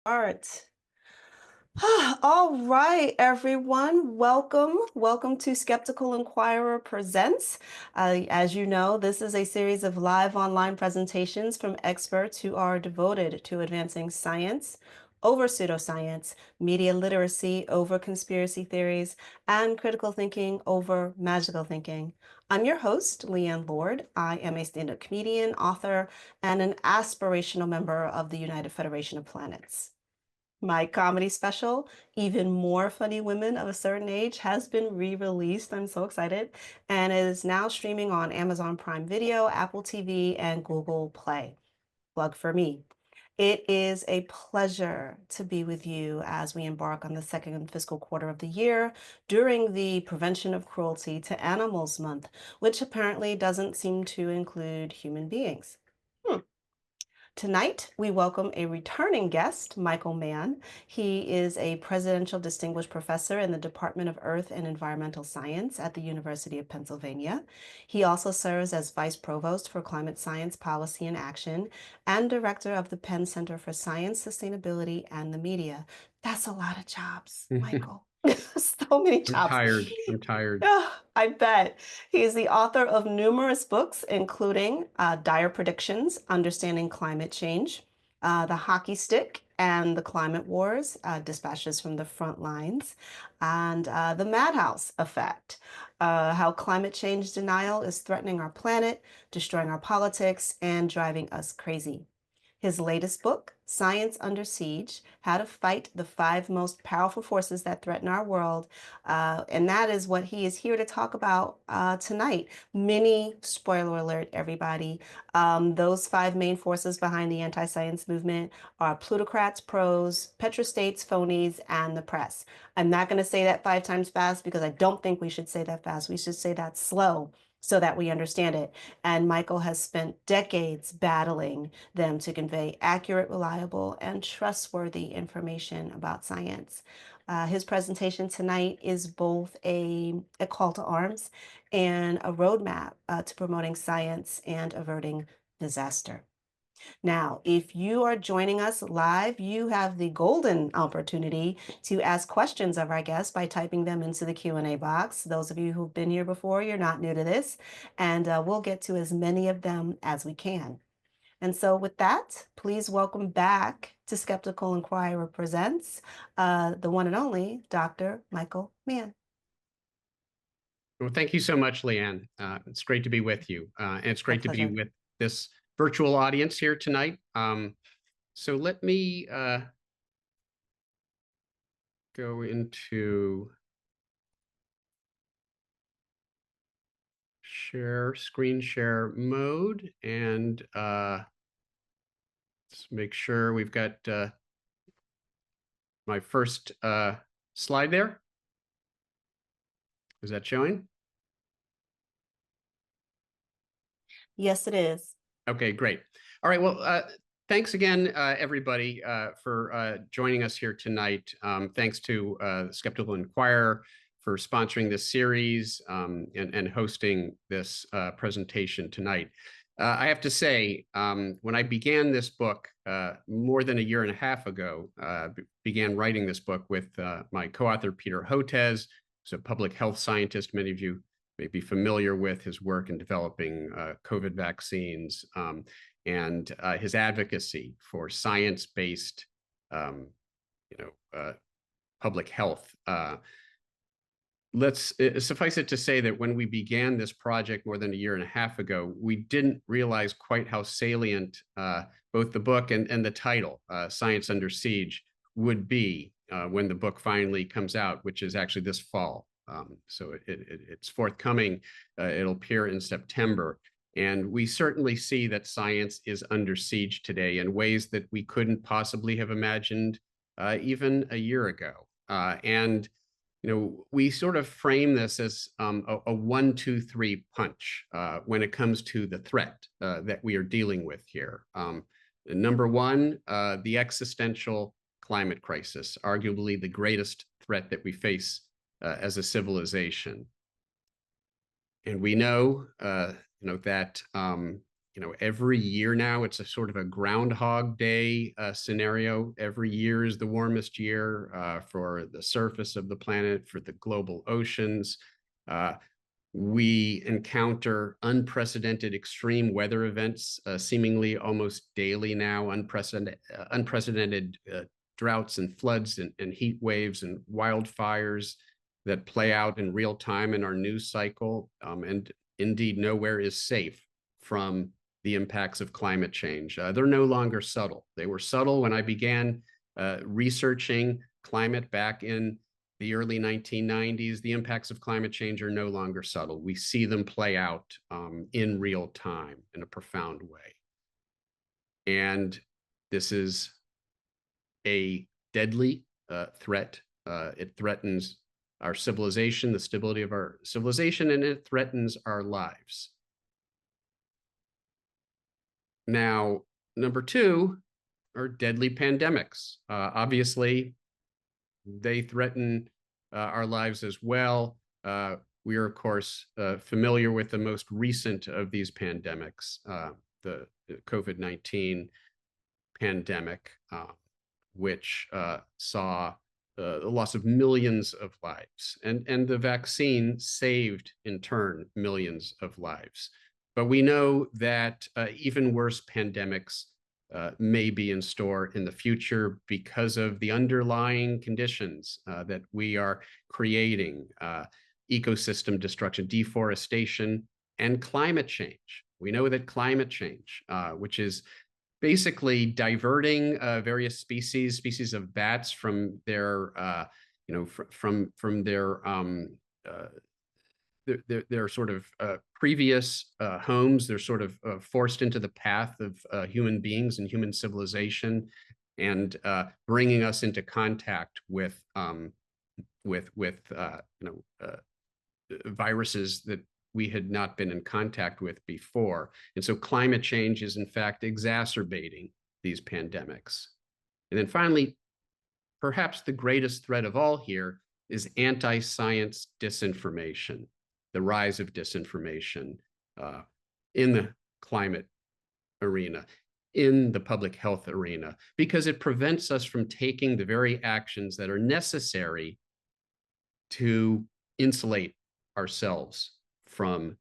Art. All right, everyone. Welcome. Welcome to Skeptical Inquirer Presents. As you know, this is a series of live online presentations from experts who are devoted to advancing science over pseudoscience, media literacy over conspiracy theories, and critical thinking over magical thinking. I'm your host, Leanne Lord. I am a stand-up comedian, author, and an aspirational member of the United Federation of Planets. My comedy special, Even More Funny Women of a Certain Age, has been re-released. I'm so excited. And is now streaming on Amazon Prime Video, Apple TV, and Google Play. Plug for me. It is a pleasure to be with you as we embark on the second fiscal quarter of the year during the Prevention of Cruelty to Animals Month, which apparently doesn't seem to include human beings. Tonight, we welcome a returning guest, Michael Mann. He is a Presidential Distinguished Professor in the Department of Earth and Environmental Science at the University of Pennsylvania. He also serves as Vice Provost for Climate Science Policy and Action and Director of the Penn Center for Science, Sustainability, and the Media. That's a lot of jobs, Michael. So many I'm jobs. tired. I'm tired. I bet. He's the author of numerous books, including Dire Predictions, Understanding Climate Change, The Hockey Stick and the Climate Wars, Dispatches from the Front Lines, and The Madhouse Effect, how climate change denial is threatening our planet, destroying our politics, and driving us crazy. His latest book, Science Under Siege, How to Fight the Five Most Powerful Forces That Threaten Our World. And that is what he is here to talk about tonight. Mini spoiler alert, everybody. Those five main forces behind the anti-science movement are plutocrats, pros, petrostates, phonies, and the press. I'm not going to say that 5 times fast because I don't think we should say that fast. We should say that slow so that we understand it. And Michael has spent decades battling them to convey accurate, reliable, and trustworthy information about science. His presentation tonight is both a call to arms and a roadmap to promoting science and averting disaster. Now, if you are joining us live, you have the golden opportunity to ask questions of our guests by typing them into the Q&A box. Those of you who've been here before, you're not new to this, and we'll get to as many of them as we can. And so with that, please welcome back to Skeptical Inquirer Presents, the one and only Dr. Michael Mann. Well, thank you so much, Leanne. It's great to be with you. And it's great to be with this virtual audience here tonight. So let me go into screen share mode and let's make sure we've got my first slide there. Is that showing? Yes, it is. Okay, great. All right, well, thanks again, everybody, for joining us here tonight. Thanks to Skeptical Inquirer for sponsoring this series and hosting this presentation tonight. I have to say, when I began this book more than a year and a half ago, began writing this book with my co-author, Peter Hotez, who's a public health scientist. Many of you may be familiar with his work in developing COVID vaccines and his advocacy for science-based, public health. Suffice it to say that when we began this project more than a year and a half ago, we didn't realize quite how salient both the book and the title, Science Under Siege, would be when the book finally comes out, which is actually this fall. So it's forthcoming. It'll appear in September. And we certainly see that science is under siege today in ways that we couldn't possibly have imagined even a year ago. And we sort of frame this as a 1, 2, 3 punch when it comes to the threat that we are dealing with here. Number one, the existential climate crisis, arguably the greatest threat that we face as a civilization. And we know, that every year now, it's a sort of a Groundhog Day scenario. Every year is the warmest year for the surface of the planet, for the global oceans. We encounter unprecedented extreme weather events, seemingly almost daily now, unprecedented droughts and floods and heat waves and wildfires that play out in real time in our news cycle. And indeed, nowhere is safe from the impacts of climate change. They're no longer subtle. They were subtle when I began researching climate back in the early 1990s. The impacts of climate change are no longer subtle. We see them play out in real time in a profound way. And this is a deadly threat. It threatens our civilization, the stability of our civilization, and it threatens our lives. Now, number two are deadly pandemics. Obviously, they threaten our lives as well. We are, of course, familiar with the most recent of these pandemics, the COVID-19 pandemic, which saw the loss of millions of lives. And the vaccine saved, in turn, millions of lives. But we know that even worse pandemics may be in store in the future because of the underlying conditions that we are creating, ecosystem destruction, deforestation, and climate change. We know that climate change, which is basically diverting various species of bats from their, from their sort of previous homes. They're sort of forced into the path of human beings and human civilization, and bringing us into contact with viruses that we had not been in contact with before. And so climate change is in fact exacerbating these pandemics. And then finally, perhaps the greatest threat of all here is anti-science disinformation, the rise of disinformation in the climate arena, in the public health arena, because it prevents us from taking the very actions that are necessary to insulate ourselves from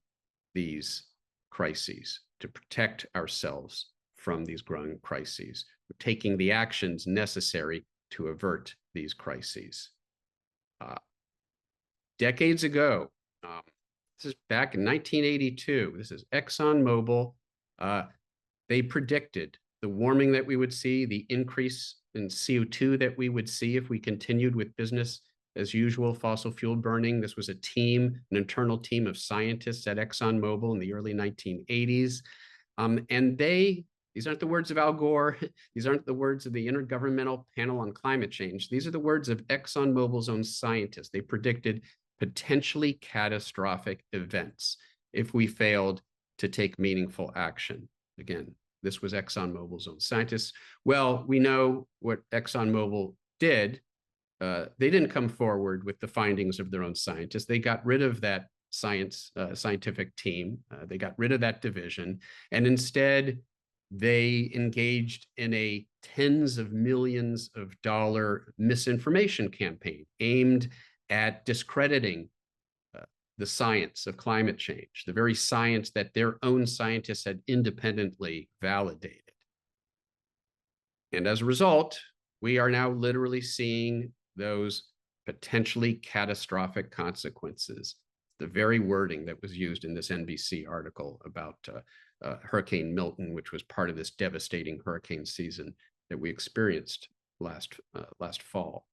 these crises, to protect ourselves from these growing crises. We're taking the actions necessary to avert these crises. Decades ago, this is back in 1982, this is ExxonMobil, they predicted the warming that we would see, the increase in CO2 that we would see if we continued with business as usual, fossil fuel burning. This was a team, an internal team of scientists at ExxonMobil in the early 1980s. And these aren't the words of Al Gore. These aren't the words of the Intergovernmental Panel on Climate Change. These are the words of ExxonMobil's own scientists. They predicted potentially catastrophic events if we failed to take meaningful action. Again, this was ExxonMobil's own scientists. Well, we know what ExxonMobil did. They didn't come forward with the findings of their own scientists. They got rid of that scientific team. They got rid of that division. And instead, they engaged in a tens of millions of dollar misinformation campaign aimed at discrediting the science of climate change, the very science that their own scientists had independently validated. And as a result, we are now literally seeing those potentially catastrophic consequences, the very wording that was used in this NBC article about Hurricane Milton, which was part of this devastating hurricane season that we experienced last fall.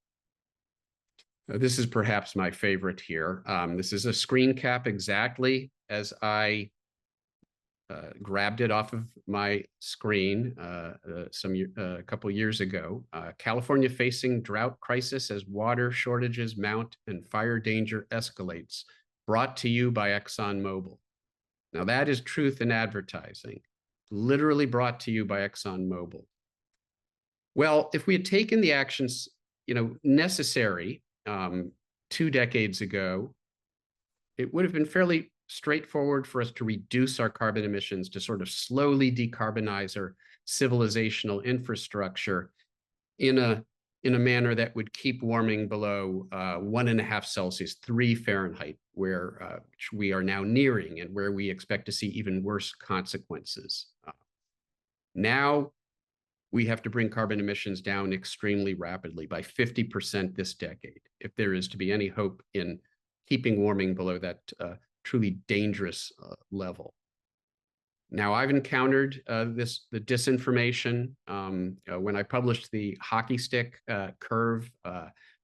This is perhaps my favorite here. This is a screen cap exactly as I grabbed it off of my screen a couple years ago. California facing drought crisis as water shortages mount and fire danger escalates, brought to you by ExxonMobil. Now that is truth in advertising, literally brought to you by ExxonMobil. Well, if we had taken the actions, necessary 2 decades ago, it would have been fairly straightforward for us to reduce our carbon emissions, to sort of slowly decarbonize our civilizational infrastructure in a manner that would keep warming below 1.5 Celsius, 3 Fahrenheit, where which we are now nearing and where we expect to see even worse consequences. Now we have to bring carbon emissions down extremely rapidly by 50% this decade, if there is to be any hope in keeping warming below that truly dangerous level. Now, I've encountered the disinformation when I published the hockey stick curve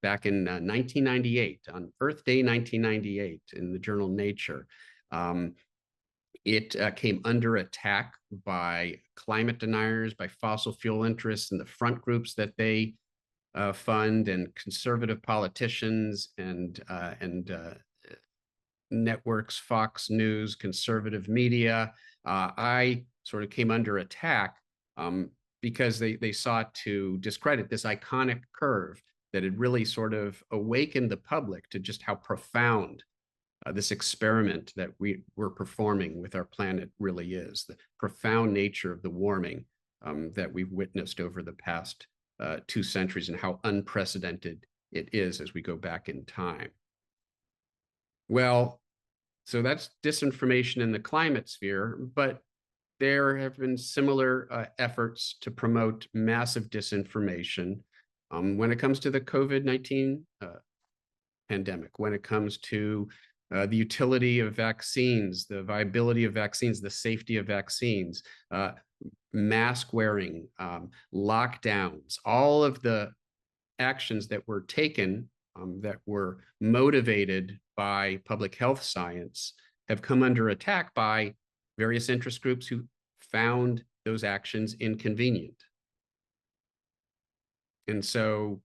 back in 1998, on Earth Day 1998, in the journal Nature. It came under attack by climate deniers, by fossil fuel interests and the front groups that they fund, and conservative politicians and networks, Fox News, conservative media. I sort of came under attack because they sought to discredit this iconic curve that had really sort of awakened the public to just how profound this experiment that we're performing with our planet really is, the profound nature of the warming that we've witnessed over the past 2 centuries, and how unprecedented it is as we go back in time. Well, so that's disinformation in the climate sphere, but there have been similar efforts to promote massive disinformation when it comes to the COVID-19 pandemic, when it comes to the utility of vaccines, the viability of vaccines, the safety of vaccines, mask wearing, lockdowns, all of the actions that were taken that were motivated by public health science have come under attack by various interest groups who found those actions inconvenient. And so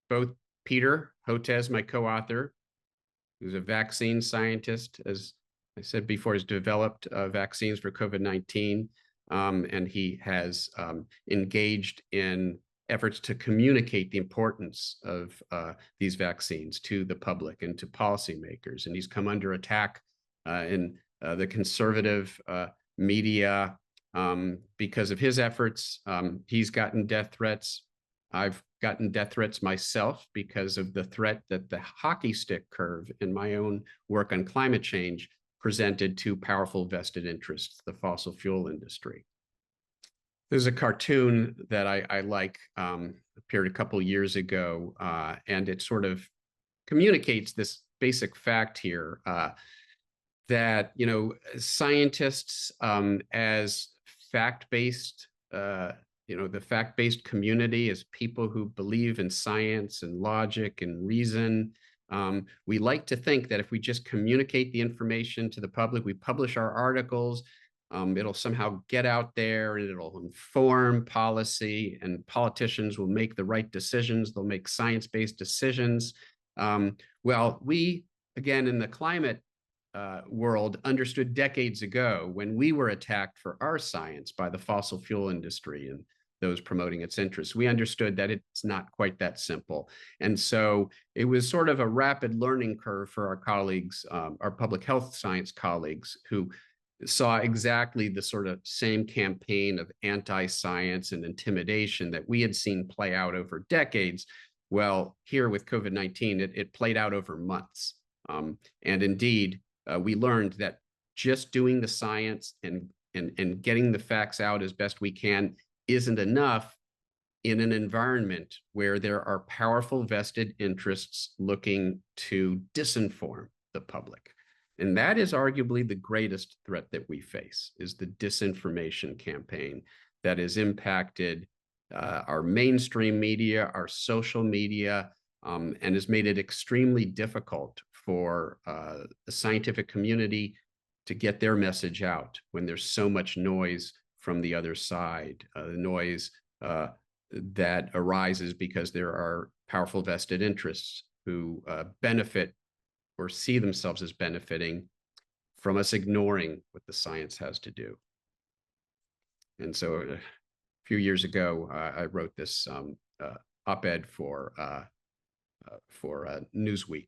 both Peter Hotez, my co-author, who's a vaccine scientist, as I said before, has developed vaccines for COVID-19, and he has engaged in efforts to communicate the importance of these vaccines to the public and to policymakers. And he's come under attack in the conservative media because of his efforts. He's gotten death threats. I've gotten death threats myself because of the threat that the hockey stick curve in my own work on climate change presented to powerful vested interests, the fossil fuel industry. There's a cartoon that I like, appeared a couple years ago, and it sort of communicates this basic fact here, that, you know, scientists as fact-based, you know, the fact-based community, as people who believe in science and logic and reason, we like to think that if we just communicate the information to the public, we publish our articles, it'll somehow get out there and it'll inform policy, and politicians will make the right decisions. They'll make science-based decisions. Well, we, again, in the climate world, understood decades ago, when we were attacked for our science by the fossil fuel industry and those promoting its interests, we understood that it's not quite that simple. And so it was sort of a rapid learning curve for our colleagues, our public health science colleagues, who saw exactly the sort of same campaign of anti-science and intimidation that we had seen play out over decades. Well, here with COVID-19, it played out over months. And indeed, we learned that just doing the science and getting the facts out as best we can isn't enough in an environment where there are powerful vested interests looking to disinform the public. And that is arguably the greatest threat that we face, is the disinformation campaign that has impacted our mainstream media, our social media, and has made it extremely difficult for the scientific community to get their message out when there's so much noise from the other side, the noise that arises because there are powerful vested interests who benefit or see themselves as benefiting from us ignoring what the science has to do. And so a few years ago, I wrote this op-ed for Newsweek.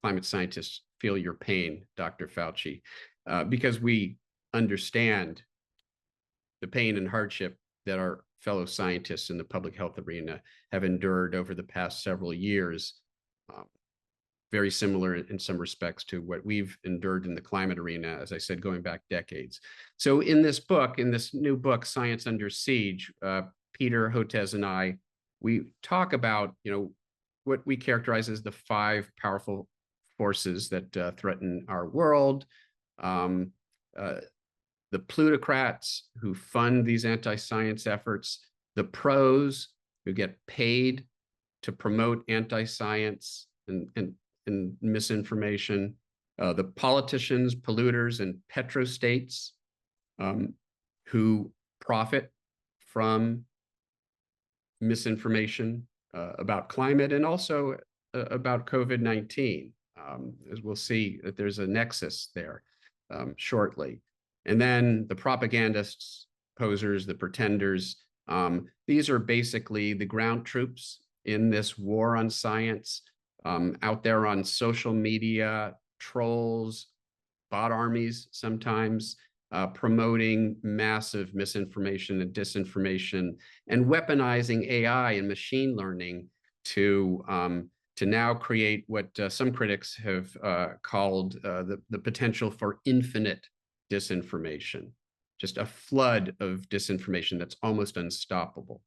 Climate scientists feel your pain, Dr. Fauci, because we understand the pain and hardship that our fellow scientists in the public health arena have endured over the past several years. Very similar in some respects to what we've endured in the climate arena, as I said, going back decades. So in this book, in this new book, Science Under Siege, Peter Hotez and I, we talk about, what we characterize as the 5 powerful forces that threaten our world. The plutocrats who fund these anti-science efforts, the pros who get paid to promote anti-science and misinformation, the politicians, polluters, and Petrostates who profit from misinformation about climate and also about COVID-19. As we'll see that there's a nexus there shortly. And then the propagandists, posers, the pretenders, these are basically the ground troops in this war on science, out there on social media, trolls, bot armies sometimes, promoting massive misinformation and disinformation and weaponizing AI and machine learning to now create what some critics have called the potential for infinite disinformation, just a flood of disinformation that's almost unstoppable.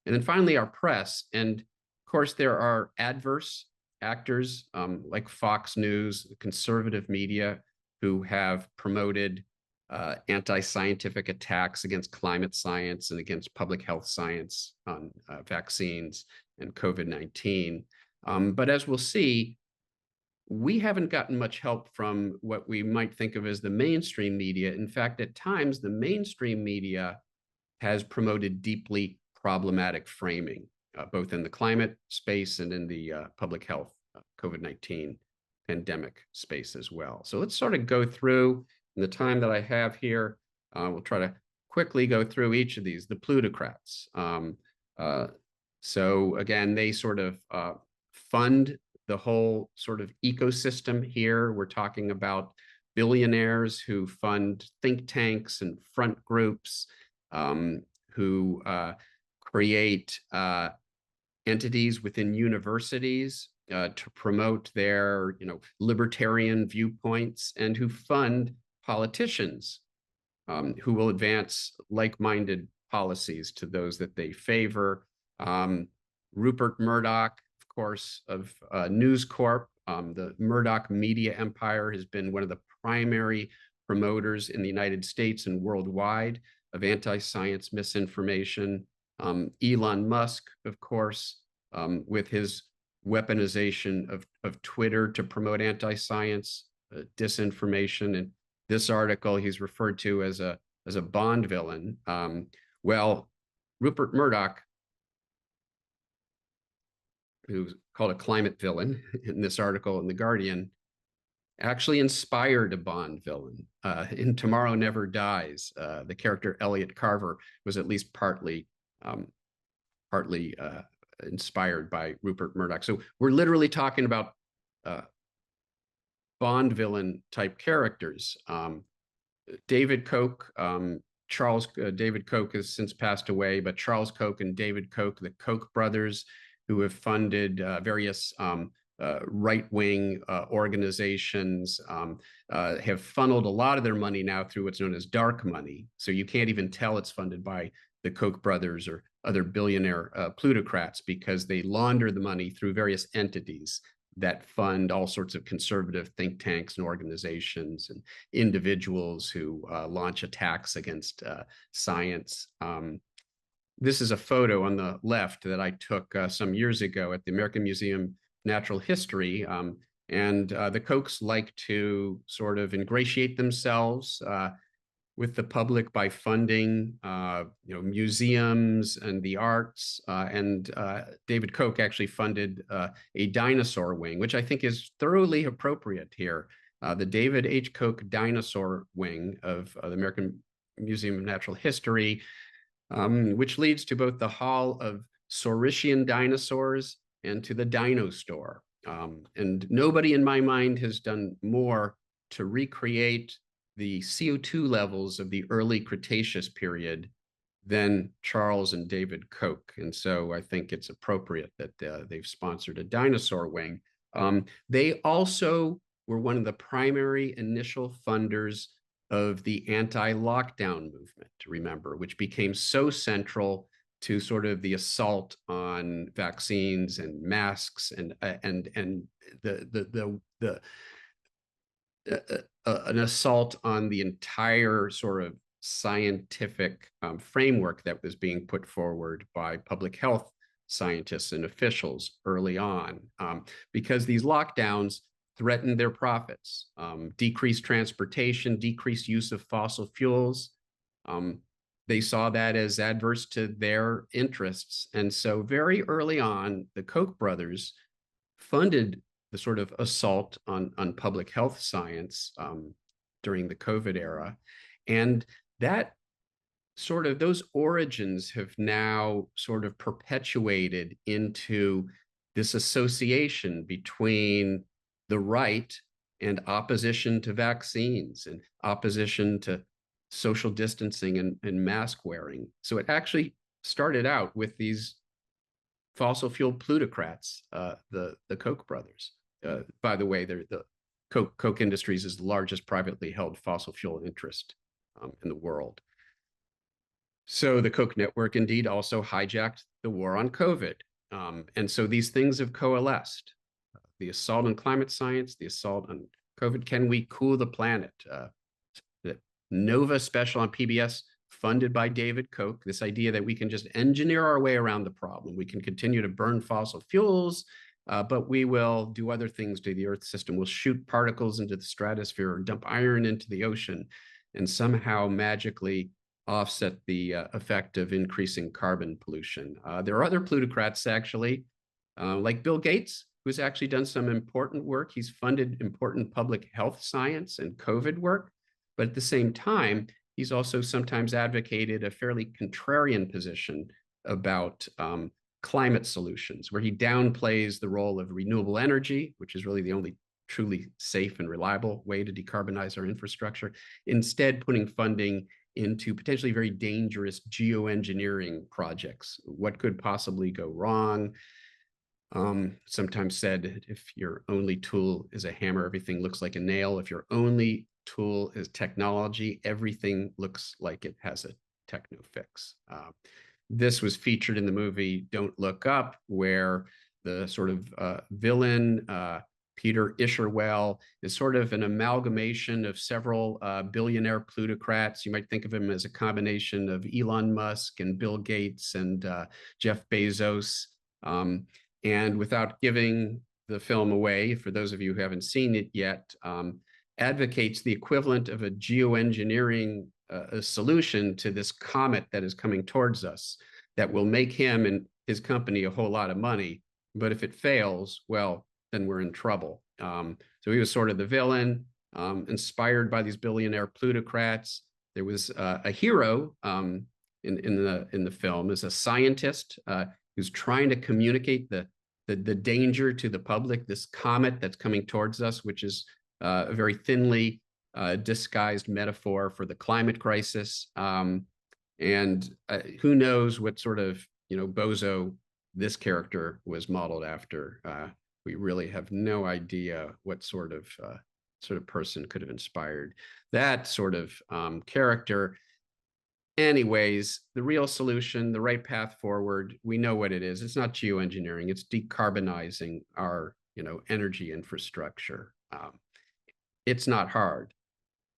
And then finally, our press. And of course, there are adverse actors like Fox News, conservative media, who have promoted anti-scientific attacks against climate science and against public health science on vaccines and COVID-19. But as we'll see, we haven't gotten much help from what we might think of as the mainstream media. In fact, at times, the mainstream media has promoted deeply problematic framing, both in the climate space and in the public health COVID-19 pandemic space as well. So let's sort of go through, in the time that I have here, we'll try to quickly go through each of these. The plutocrats. So again, they sort of fund the whole sort of ecosystem here. We're talking about billionaires who fund think tanks and front groups, who create entities within universities to promote their, libertarian viewpoints, and who fund politicians who will advance like-minded policies to those that they favor. Rupert Murdoch, of course, of News Corp, the Murdoch media empire, has been one of the primary promoters in the United States and worldwide of anti-science misinformation. Elon Musk, of course, with his weaponization of Twitter to promote anti-science disinformation. And this article he's referred to as a Bond villain. Well, Rupert Murdoch, who's called a climate villain in this article in The Guardian, actually inspired a Bond villain in Tomorrow Never Dies. The character Elliot Carver was at least partly inspired by Rupert Murdoch. So we're literally talking about Bond villain type characters. David Koch, David Koch has since passed away, but Charles Koch and David Koch, the Koch brothers, who have funded various right-wing organizations, have funneled a lot of their money now through what's known as dark money. So you can't even tell it's funded by the Koch brothers or other billionaire plutocrats, because they launder the money through various entities that fund all sorts of conservative think tanks and organizations and individuals who launch attacks against science. This is a photo on the left that I took some years ago at the American Museum of Natural History. And the Kochs like to sort of ingratiate themselves with the public by funding, museums and the arts. And David Koch actually funded a dinosaur wing, which I think is thoroughly appropriate here. The David H. Koch dinosaur wing of the American Museum of Natural History, which leads to both the Hall of Saurischian Dinosaurs and to the Dino Store, And nobody in my mind has done more to recreate the CO2 levels of the early Cretaceous period than Charles and David Koch. And so I think it's appropriate that they've sponsored a dinosaur wing. They also were one of the primary initial funders of the anti-lockdown movement, remember, which became so central to sort of the assault on vaccines and masks and the an assault on the entire sort of scientific framework that was being put forward by public health scientists and officials early on, because these lockdowns threatened their profits, decreased transportation, decreased use of fossil fuels. They saw that as adverse to their interests. And so very early on, the Koch brothers funded the sort of assault on public health science during the COVID era. And that sort of, those origins have now sort of perpetuated into this association between the right and opposition to vaccines and opposition to social distancing and mask wearing. So it actually started out with these fossil fuel plutocrats, the Koch brothers. By the way, the Koch Industries is the largest privately held fossil fuel interest in the world. So the Koch network indeed also hijacked the war on COVID. And so these things have coalesced. The assault on climate science, the assault on COVID. Can we cool the planet? The Nova special on PBS, funded by David Koch, this idea that we can just engineer our way around the problem. We can continue to burn fossil fuels, but we will do other things to the Earth system. We'll shoot particles into the stratosphere or dump iron into the ocean and somehow magically offset the effect of increasing carbon pollution. There are other plutocrats, actually, like Bill Gates, who's actually done some important work. He's funded important public health science and COVID work. But at the same time, he's also sometimes advocated a fairly contrarian position about climate solutions, where he downplays the role of renewable energy, which is really the only truly safe and reliable way to decarbonize our infrastructure, instead putting funding into potentially very dangerous geoengineering projects. What could possibly go wrong? Sometimes said, if your only tool is a hammer, everything looks like a nail. If your only tool is technology, everything looks like it has a techno fix. This was featured in the movie Don't Look Up, where the sort of villain, Peter Isherwell, is sort of an amalgamation of several billionaire plutocrats. You might think of him as a combination of Elon Musk and Bill Gates and Jeff Bezos. And without giving the film away, for those of you who haven't seen it yet, advocates the equivalent of a geoengineering a solution to this comet that is coming towards us that will make him and his company a whole lot of money. But if it fails, well, then we're in trouble. So he was sort of the villain, inspired by these billionaire plutocrats. There was a hero in the film, is a scientist who's trying to communicate the danger to the public, this comet that's coming towards us, which is a very thinly disguised metaphor for the climate crisis. And who knows what sort of, bozo this character was modeled after. We really have no idea what sort of person could have inspired that sort of character. Anyways, the real solution, the right path forward, we know what it is. It's not geoengineering. It's decarbonizing our, energy infrastructure. It's not hard.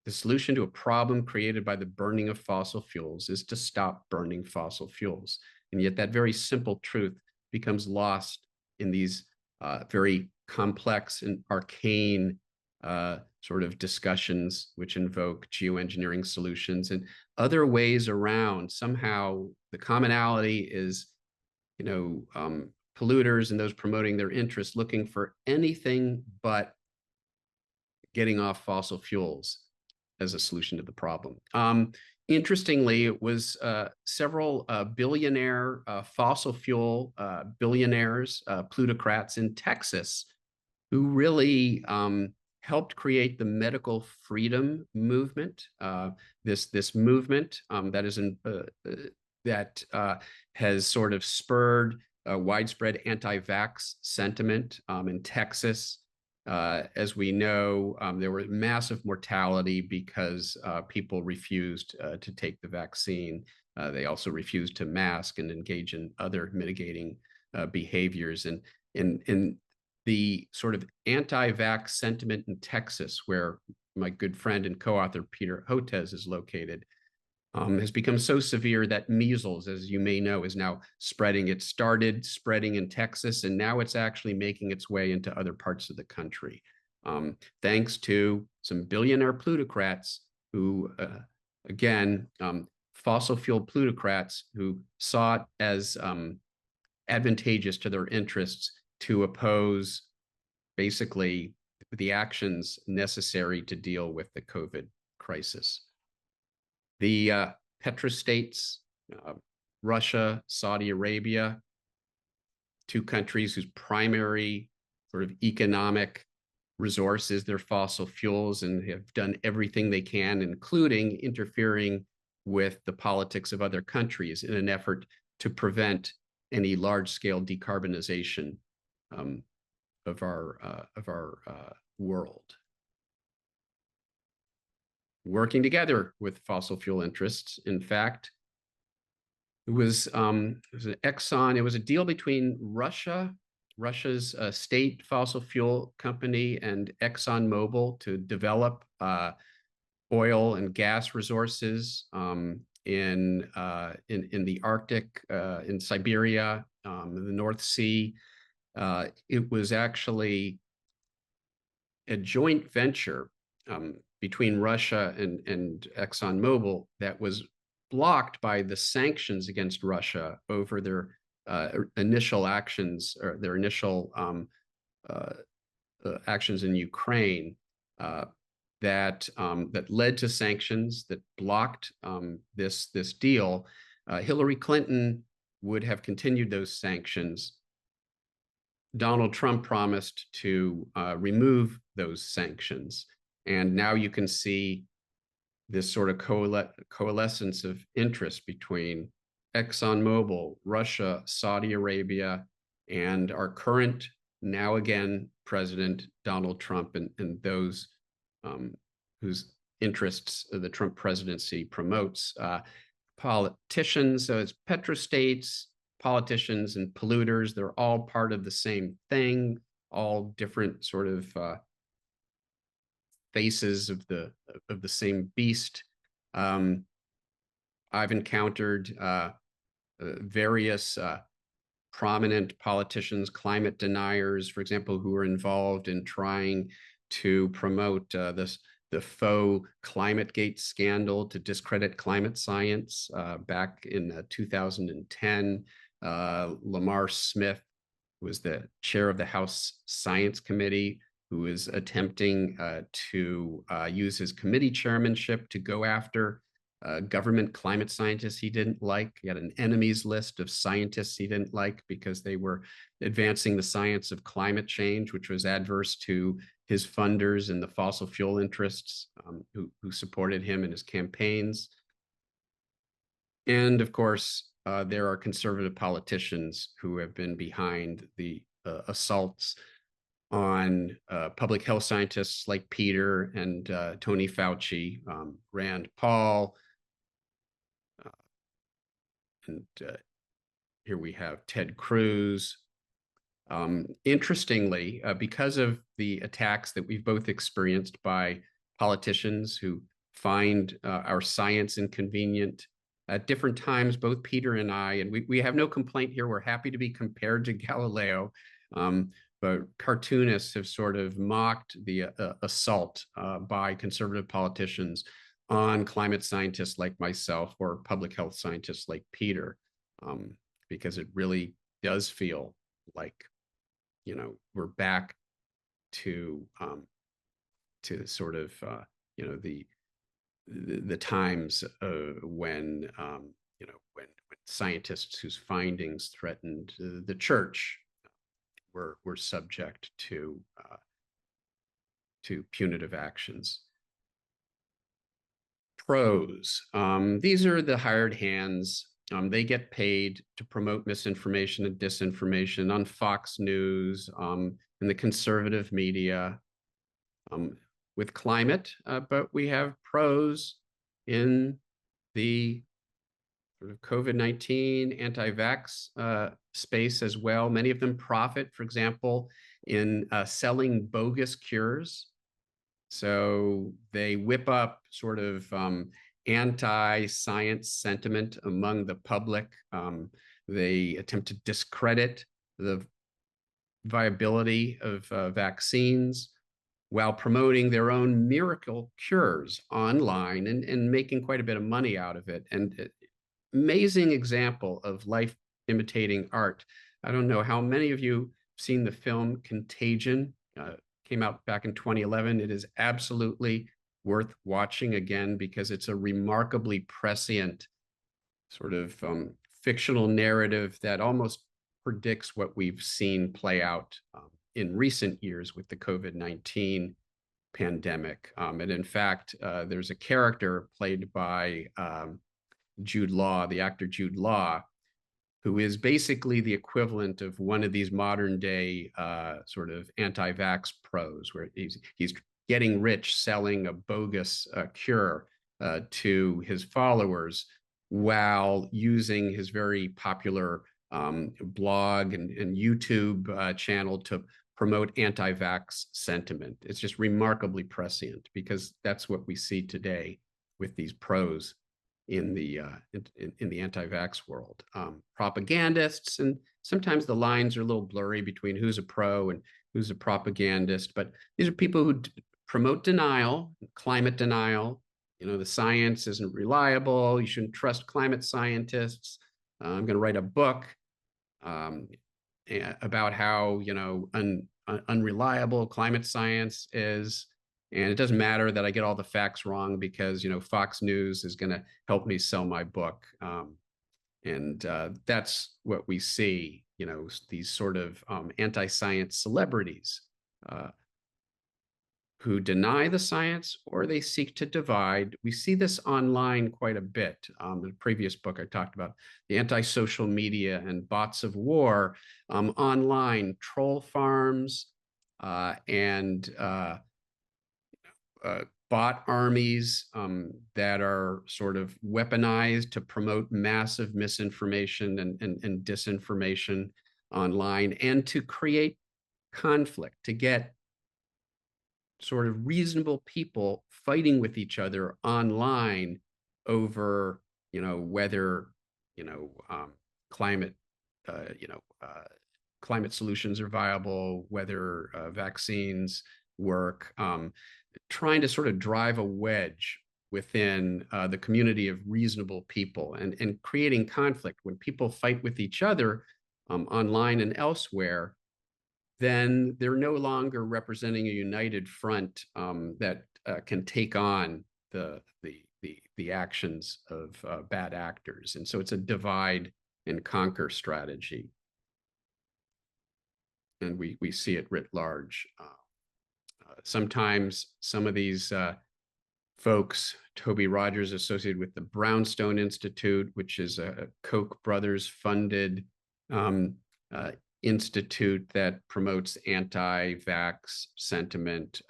The solution to a problem created by the burning of fossil fuels is to stop burning fossil fuels. And yet that very simple truth becomes lost in these very complex and arcane sort of discussions which invoke geoengineering solutions and other ways around. Somehow the commonality is, polluters and those promoting their interests looking for anything but getting off fossil fuels as a solution to the problem. Interestingly, it was several billionaire fossil fuel billionaires, plutocrats in Texas, who really helped create the medical freedom movement. This movement that has sort of spurred widespread anti-vax sentiment in Texas. As we know, there was massive mortality because people refused to take the vaccine. They also refused to mask and engage in other mitigating behaviors. And in the sort of anti-vax sentiment in Texas, where my good friend and co-author Peter Hotez is located, has become so severe that measles, as you may know, is now spreading. It started spreading in Texas, and now it's actually making its way into other parts of the country, thanks to some billionaire plutocrats who, again, fossil fuel plutocrats who saw it as advantageous to their interests to oppose basically the actions necessary to deal with the COVID crisis. The Petrostates, Russia, Saudi Arabia, two countries whose primary sort of economic resource is their fossil fuels, and have done everything they can, including interfering with the politics of other countries in an effort to prevent any large-scale decarbonization of our world. Working together with fossil fuel interests. In fact, it was an Exxon. It was a deal between Russia's state fossil fuel company, and ExxonMobil to develop oil and gas resources in the Arctic, in Siberia, in the North Sea. It was actually a joint venture between Russia and ExxonMobil that was blocked by the sanctions against Russia over their initial actions, or their initial actions in Ukraine, that led to sanctions that blocked this deal. Hillary Clinton would have continued those sanctions. Donald Trump promised to remove those sanctions. And now you can see this sort of coalescence of interest between ExxonMobil, Russia, Saudi Arabia, and our current, now again, President Donald Trump, and those whose interests the Trump presidency promotes. Politicians, so it's Petrostates, politicians, and polluters. They're all part of the same thing, all different sort of faces of the same beast. I've encountered various prominent politicians, climate deniers, for example, who are involved in trying to promote the faux ClimateGate scandal to discredit climate science. Back in 2010, Lamar Smith was the chair of the House Science Committee, who was attempting to use his committee chairmanship to go after government climate scientists he didn't like. He had an enemies list of scientists he didn't like because they were advancing the science of climate change, which was adverse to his funders and the fossil fuel interests who supported him in his campaigns. And of course, there are conservative politicians who have been behind the assaults on public health scientists like Peter and Tony Fauci, Rand Paul, and here we have Ted Cruz. Interestingly, because of the attacks that we've both experienced by politicians who find our science inconvenient at different times, both Peter and I, and we have no complaint here, we're happy to be compared to Galileo, but cartoonists have sort of mocked the assault by conservative politicians on climate scientists like myself or public health scientists like Peter, because it really does feel like, you know, we're back to sort of you know, the times when you know, when scientists whose findings threatened the church were subject to punitive actions. Pros. These are the hired hands. They get paid to promote misinformation and disinformation on Fox News, in the conservative media, with climate, but we have pros in the sort of COVID-19 anti-vax space as well. Many of them profit, for example, in selling bogus cures. So they whip up sort of anti-science sentiment among the public. They attempt to discredit the viability of vaccines while promoting their own miracle cures online and making quite a bit of money out of it. And amazing example of life imitating art. I don't know how many of you have seen the film Contagion. Came out back in 2011. It is absolutely worth watching again because it's a remarkably prescient sort of fictional narrative that almost predicts what we've seen play out in recent years with the COVID-19 pandemic. And in fact, there's a character played by Jude Law, the actor Jude Law, who is basically the equivalent of one of these modern day sort of anti-vax pros, where he's getting rich selling a bogus cure to his followers while using his very popular blog and YouTube channel to promote anti-vax sentiment. It's just remarkably prescient because that's what we see today with these pros in the anti-vax world. Propagandists, and sometimes the lines are a little blurry between who's a pro and who's a propagandist, but these are people who promote denial, climate denial. You know, the science isn't reliable. You shouldn't trust climate scientists. I'm going to write a book about how, you know, unreliable climate science is. And it doesn't matter that I get all the facts wrong because, you know, Fox News is going to help me sell my book. And that's what we see, you know, these sort of anti-science celebrities who deny the science or they seek to divide. We see this online quite a bit. In the previous book, I talked about the anti-social media and bots of war, online troll farms and bot armies that are sort of weaponized to promote massive misinformation and disinformation online and to create conflict, to get sort of reasonable people fighting with each other online over, you know, whether, you know, climate, climate solutions are viable, whether vaccines work, trying to sort of drive a wedge within the community of reasonable people and creating conflict. When people fight with each other online and elsewhere, then they're no longer representing a united front that can take on the actions of bad actors. And so it's a divide and conquer strategy. And we see it writ large. Sometimes some of these folks, Toby Rogers, associated with the Brownstone Institute, which is a Koch brothers funded institute that promotes anti-vax sentiment.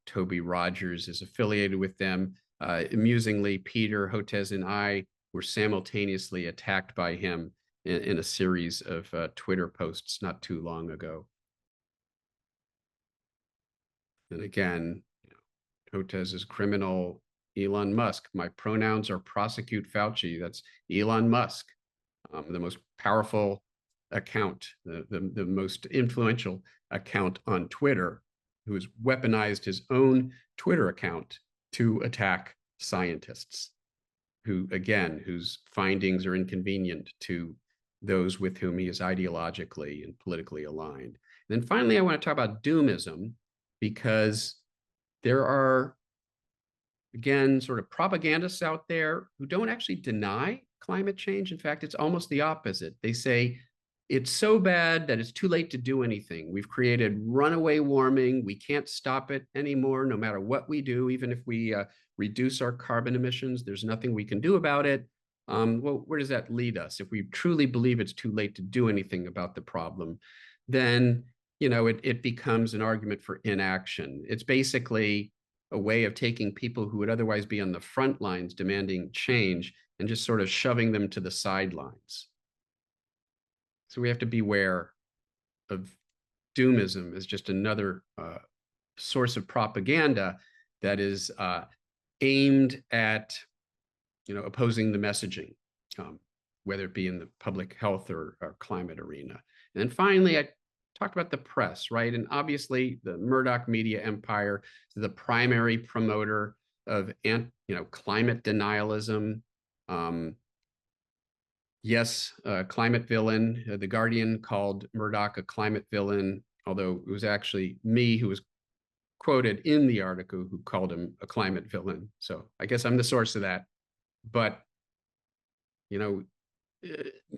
Toby Rogers is affiliated with them. Amusingly, Peter Hotez and I were simultaneously attacked by him in a series of Twitter posts not too long ago. And again, Hotez is criminal. Elon Musk. My pronouns are prosecute Fauci. That's Elon Musk, the most powerful account, the most influential account on Twitter, who has weaponized his own Twitter account to attack scientists, who, again, whose findings are inconvenient to those with whom he is ideologically and politically aligned. And then finally, I want to talk about doomism, because there are, again, sort of propagandists out there who don't actually deny climate change. In fact, it's almost the opposite. They say it's so bad that it's too late to do anything. We've created runaway warming. We can't stop it anymore, no matter what we do. Even if we reduce our carbon emissions, there's nothing we can do about it. Well, where does that lead us? If we truly believe it's too late to do anything about the problem, then it becomes an argument for inaction. It's basically a way of taking people who would otherwise be on the front lines demanding change and just sort of shoving them to the sidelines. So we have to beware of doomism as just another source of propaganda that is aimed at opposing the messaging, whether it be in the public health or climate arena. And then finally, I talked about the press, right? And obviously, the Murdoch media empire is the primary promoter of climate denialism. Yes, climate villain. The Guardian called Murdoch a climate villain, although it was actually me who was quoted in the article who called him a climate villain. So I guess I'm the source of that. But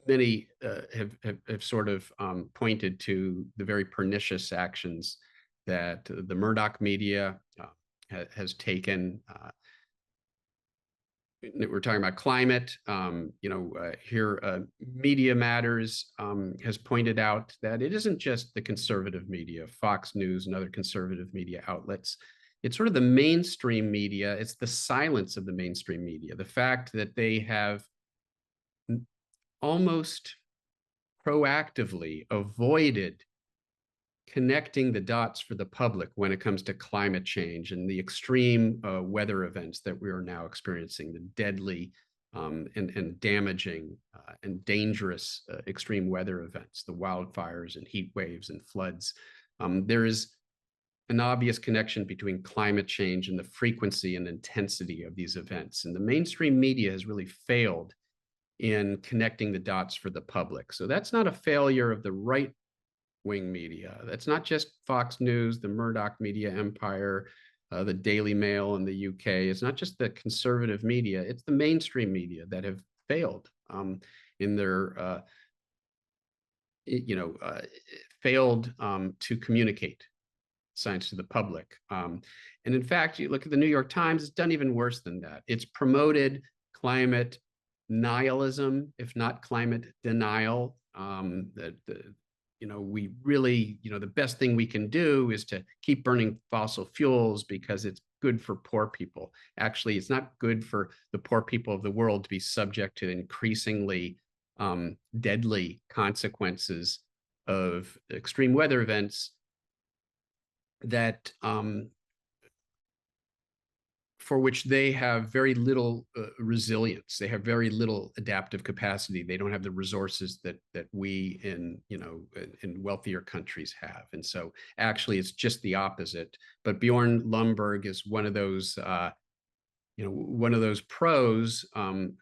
many have sort of pointed to the very pernicious actions that the Murdoch media has taken. We're talking about climate. Here, Media Matters has pointed out that it isn't just the conservative media, Fox News and other conservative media outlets. It's sort of the mainstream media. It's the silence of the mainstream media. The fact that they have almost proactively avoided connecting the dots for the public when it comes to climate change and the extreme weather events that we are now experiencing, the deadly and damaging and dangerous extreme weather events, the wildfires and heat waves and floods. There is an obvious connection between climate change and the frequency and intensity of these events. And the mainstream media has really failed in connecting the dots for the public. So that's not a failure of the right-wing media. That's not just Fox News, the Murdoch media empire, the Daily Mail in the UK. It's not just the conservative media. It's the mainstream media that have failed in their, failed to communicate science to the public. And in fact, you look at the New York Times, it's done even worse than that. It's promoted climate nihilism, if not climate denial. We really, the best thing we can do is to keep burning fossil fuels because it's good for poor people. Actually, it's not good for the poor people of the world to be subject to increasingly deadly consequences of extreme weather events that for which they have very little resilience. They have very little adaptive capacity. They don't have the resources that we in wealthier countries have. And so actually it's just the opposite. But Bjorn Lomborg is one of those pros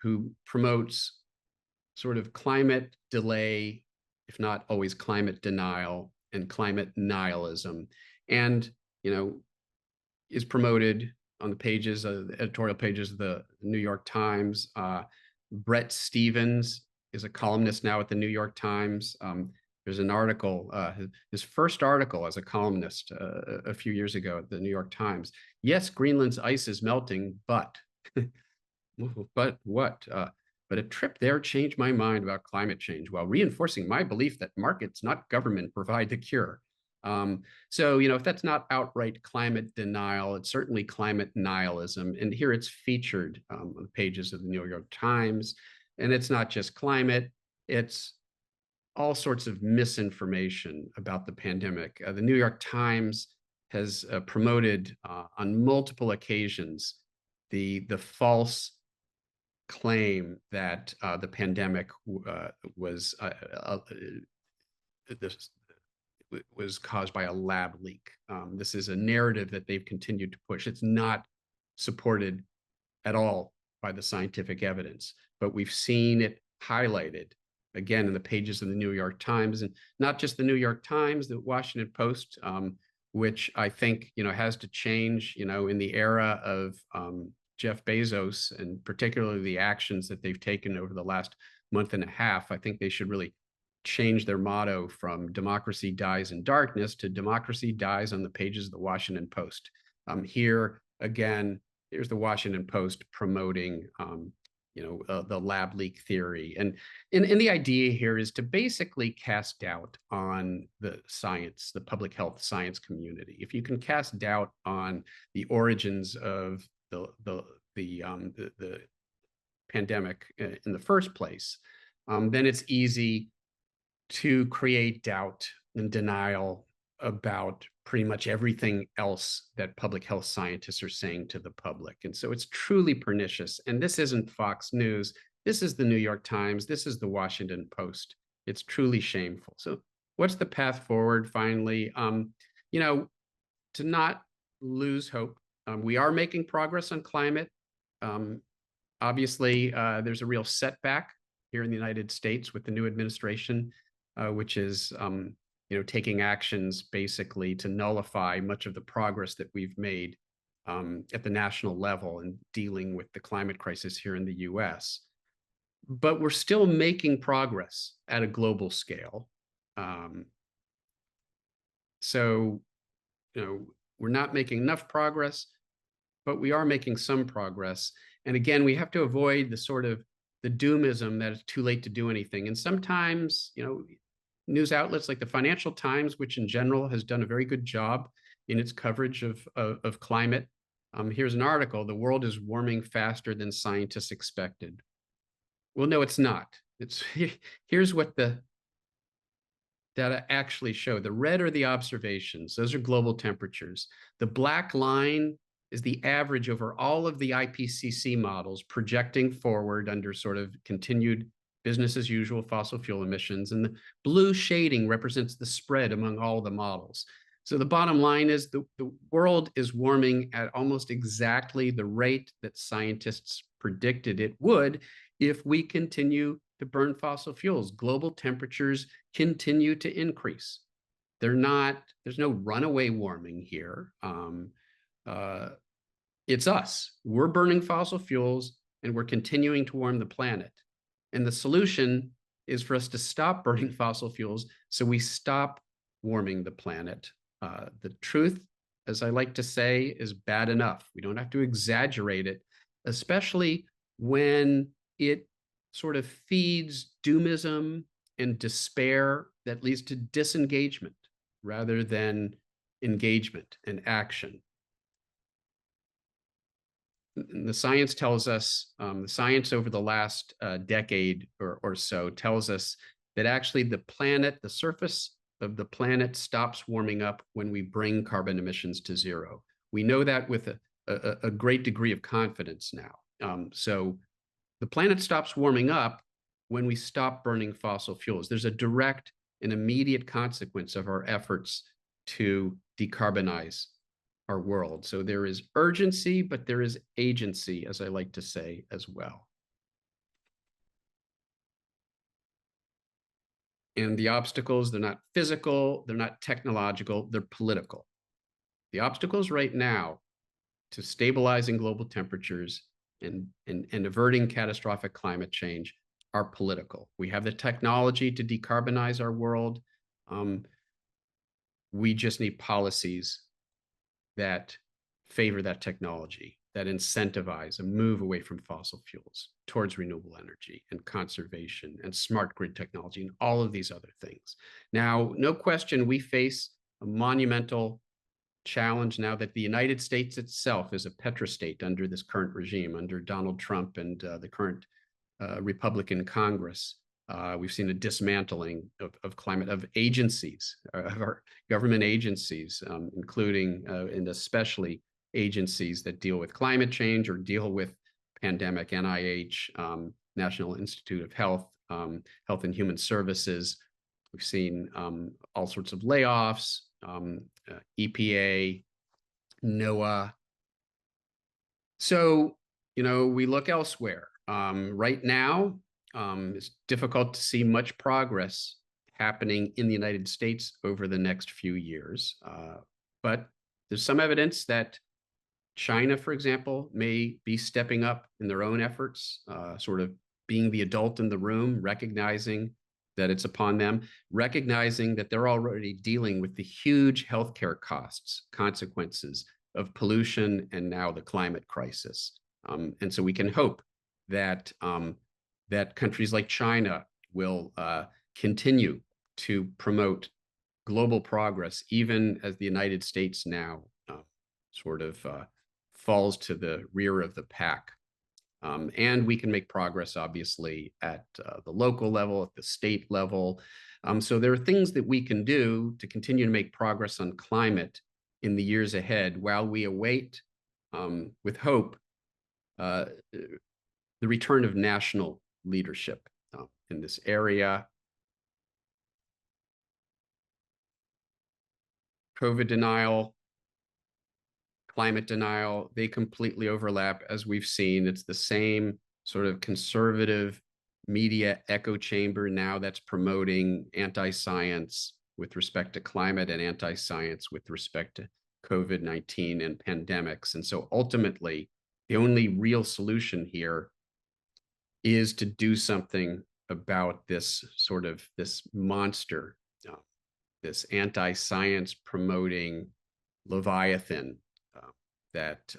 who promotes sort of climate delay, if not always climate denial and climate nihilism, and is promoted on the pages, the editorial pages of the New York Times. Bret Stephens is a columnist now at the New York Times. There's an article, his first article as a columnist a few years ago at the New York Times. Yes, Greenland's ice is melting, but what? But a trip there changed my mind about climate change while reinforcing my belief that markets, not government, provide the cure. So, if that's not outright climate denial, it's certainly climate nihilism. And here it's featured on the pages of the New York Times. And it's not just climate, it's all sorts of misinformation about the pandemic. The New York Times has promoted on multiple occasions the false claim that the pandemic was caused by a lab leak. This is a narrative that they've continued to push. It's not supported at all by the scientific evidence, but we've seen it highlighted again in the pages of the New York Times, and not just the New York Times, the Washington Post, which I think has to change. In the era of Jeff Bezos, and particularly the actions that they've taken over the last month and a half, I think they should really change their motto from "democracy dies in darkness" to "democracy dies on the pages of the Washington Post." Here again, here's the Washington Post promoting the lab leak theory. And the idea here is to basically cast doubt on the science, the public health science community. If you can cast doubt on the origins of the pandemic in the first place, then it's easy to create doubt and denial about pretty much everything else that public health scientists are saying to the public. And so it's truly pernicious. And this isn't Fox News. This is the New York Times. This is the Washington Post. It's truly shameful. So what's the path forward finally? To not lose hope. We are making progress on climate. Obviously, there's a real setback here in the United States with the new administration, which is taking actions basically to nullify much of the progress that we've made at the national level in dealing with the climate crisis here in the US. But we're still making progress at a global scale. So, we're not making enough progress, but we are making some progress. And again, we have to avoid the doomism that it's too late to do anything. And sometimes, news outlets like the Financial Times, which in general has done a very good job in its coverage of climate. Here's an article: "The world is warming faster than scientists expected." Well, no, it's not. Here's what the data actually show. The red are the observations. Those are global temperatures. The black line is the average over all of the IPCC models projecting forward under sort of continued business as usual fossil fuel emissions. And the blue shading represents the spread among all the models. So the bottom line is the world is warming at almost exactly the rate that scientists predicted it would if we continue to burn fossil fuels. Global temperatures continue to increase. There's no runaway warming here. It's us. We're burning fossil fuels and we're continuing to warm the planet. And the solution is for us to stop burning fossil fuels so we stop warming the planet. The truth, as I like to say, is bad enough. We don't have to exaggerate it, especially when it sort of feeds doomism and despair that leads to disengagement rather than engagement and action. The science tells us, the science over the last decade or so tells us that actually the surface of the planet stops warming up when we bring carbon emissions to zero. We know that with a great degree of confidence now. So the planet stops warming up when we stop burning fossil fuels. There's a direct and immediate consequence of our efforts to decarbonize our world. So there is urgency, but there is agency, as I like to say, as well. And the obstacles, they're not physical, they're not technological, they're political. The obstacles right now to stabilizing global temperatures and averting catastrophic climate change are political. We have the technology to decarbonize our world. We just need policies that favor that technology, that incentivize a move away from fossil fuels towards renewable energy and conservation and smart grid technology and all of these other things. Now, no question, we face a monumental challenge now that the United States itself is a petrostate under this current regime, under Donald Trump and the current Republican Congress. We've seen a dismantling of climate, of agencies, of our government agencies, including and especially agencies that deal with climate change or deal with pandemic, NIH, National Institute of Health, Health and Human Services. We've seen all sorts of layoffs, EPA, NOAA. So, we look elsewhere. Right now, it's difficult to see much progress happening in the United States over the next few years. But there's some evidence that China, for example, may be stepping up in their own efforts, sort of being the adult in the room, recognizing that it's upon them, recognizing that they're already dealing with the huge healthcare costs, consequences of pollution and now the climate crisis. And so we can hope that that countries like China will continue to promote global progress, even as the United States now sort of falls to the rear of the pack. And we can make progress, obviously, at the local level, at the state level. So there are things that we can do to continue to make progress on climate in the years ahead while we await, with hope, the return of national leadership in this area. COVID denial, climate denial, they completely overlap, as we've seen. It's the same sort of conservative media echo chamber now that's promoting anti-science with respect to climate and anti-science with respect to COVID-19 and pandemics. And so ultimately, the only real solution here is to do something about this sort of this monster, this anti-science promoting Leviathan that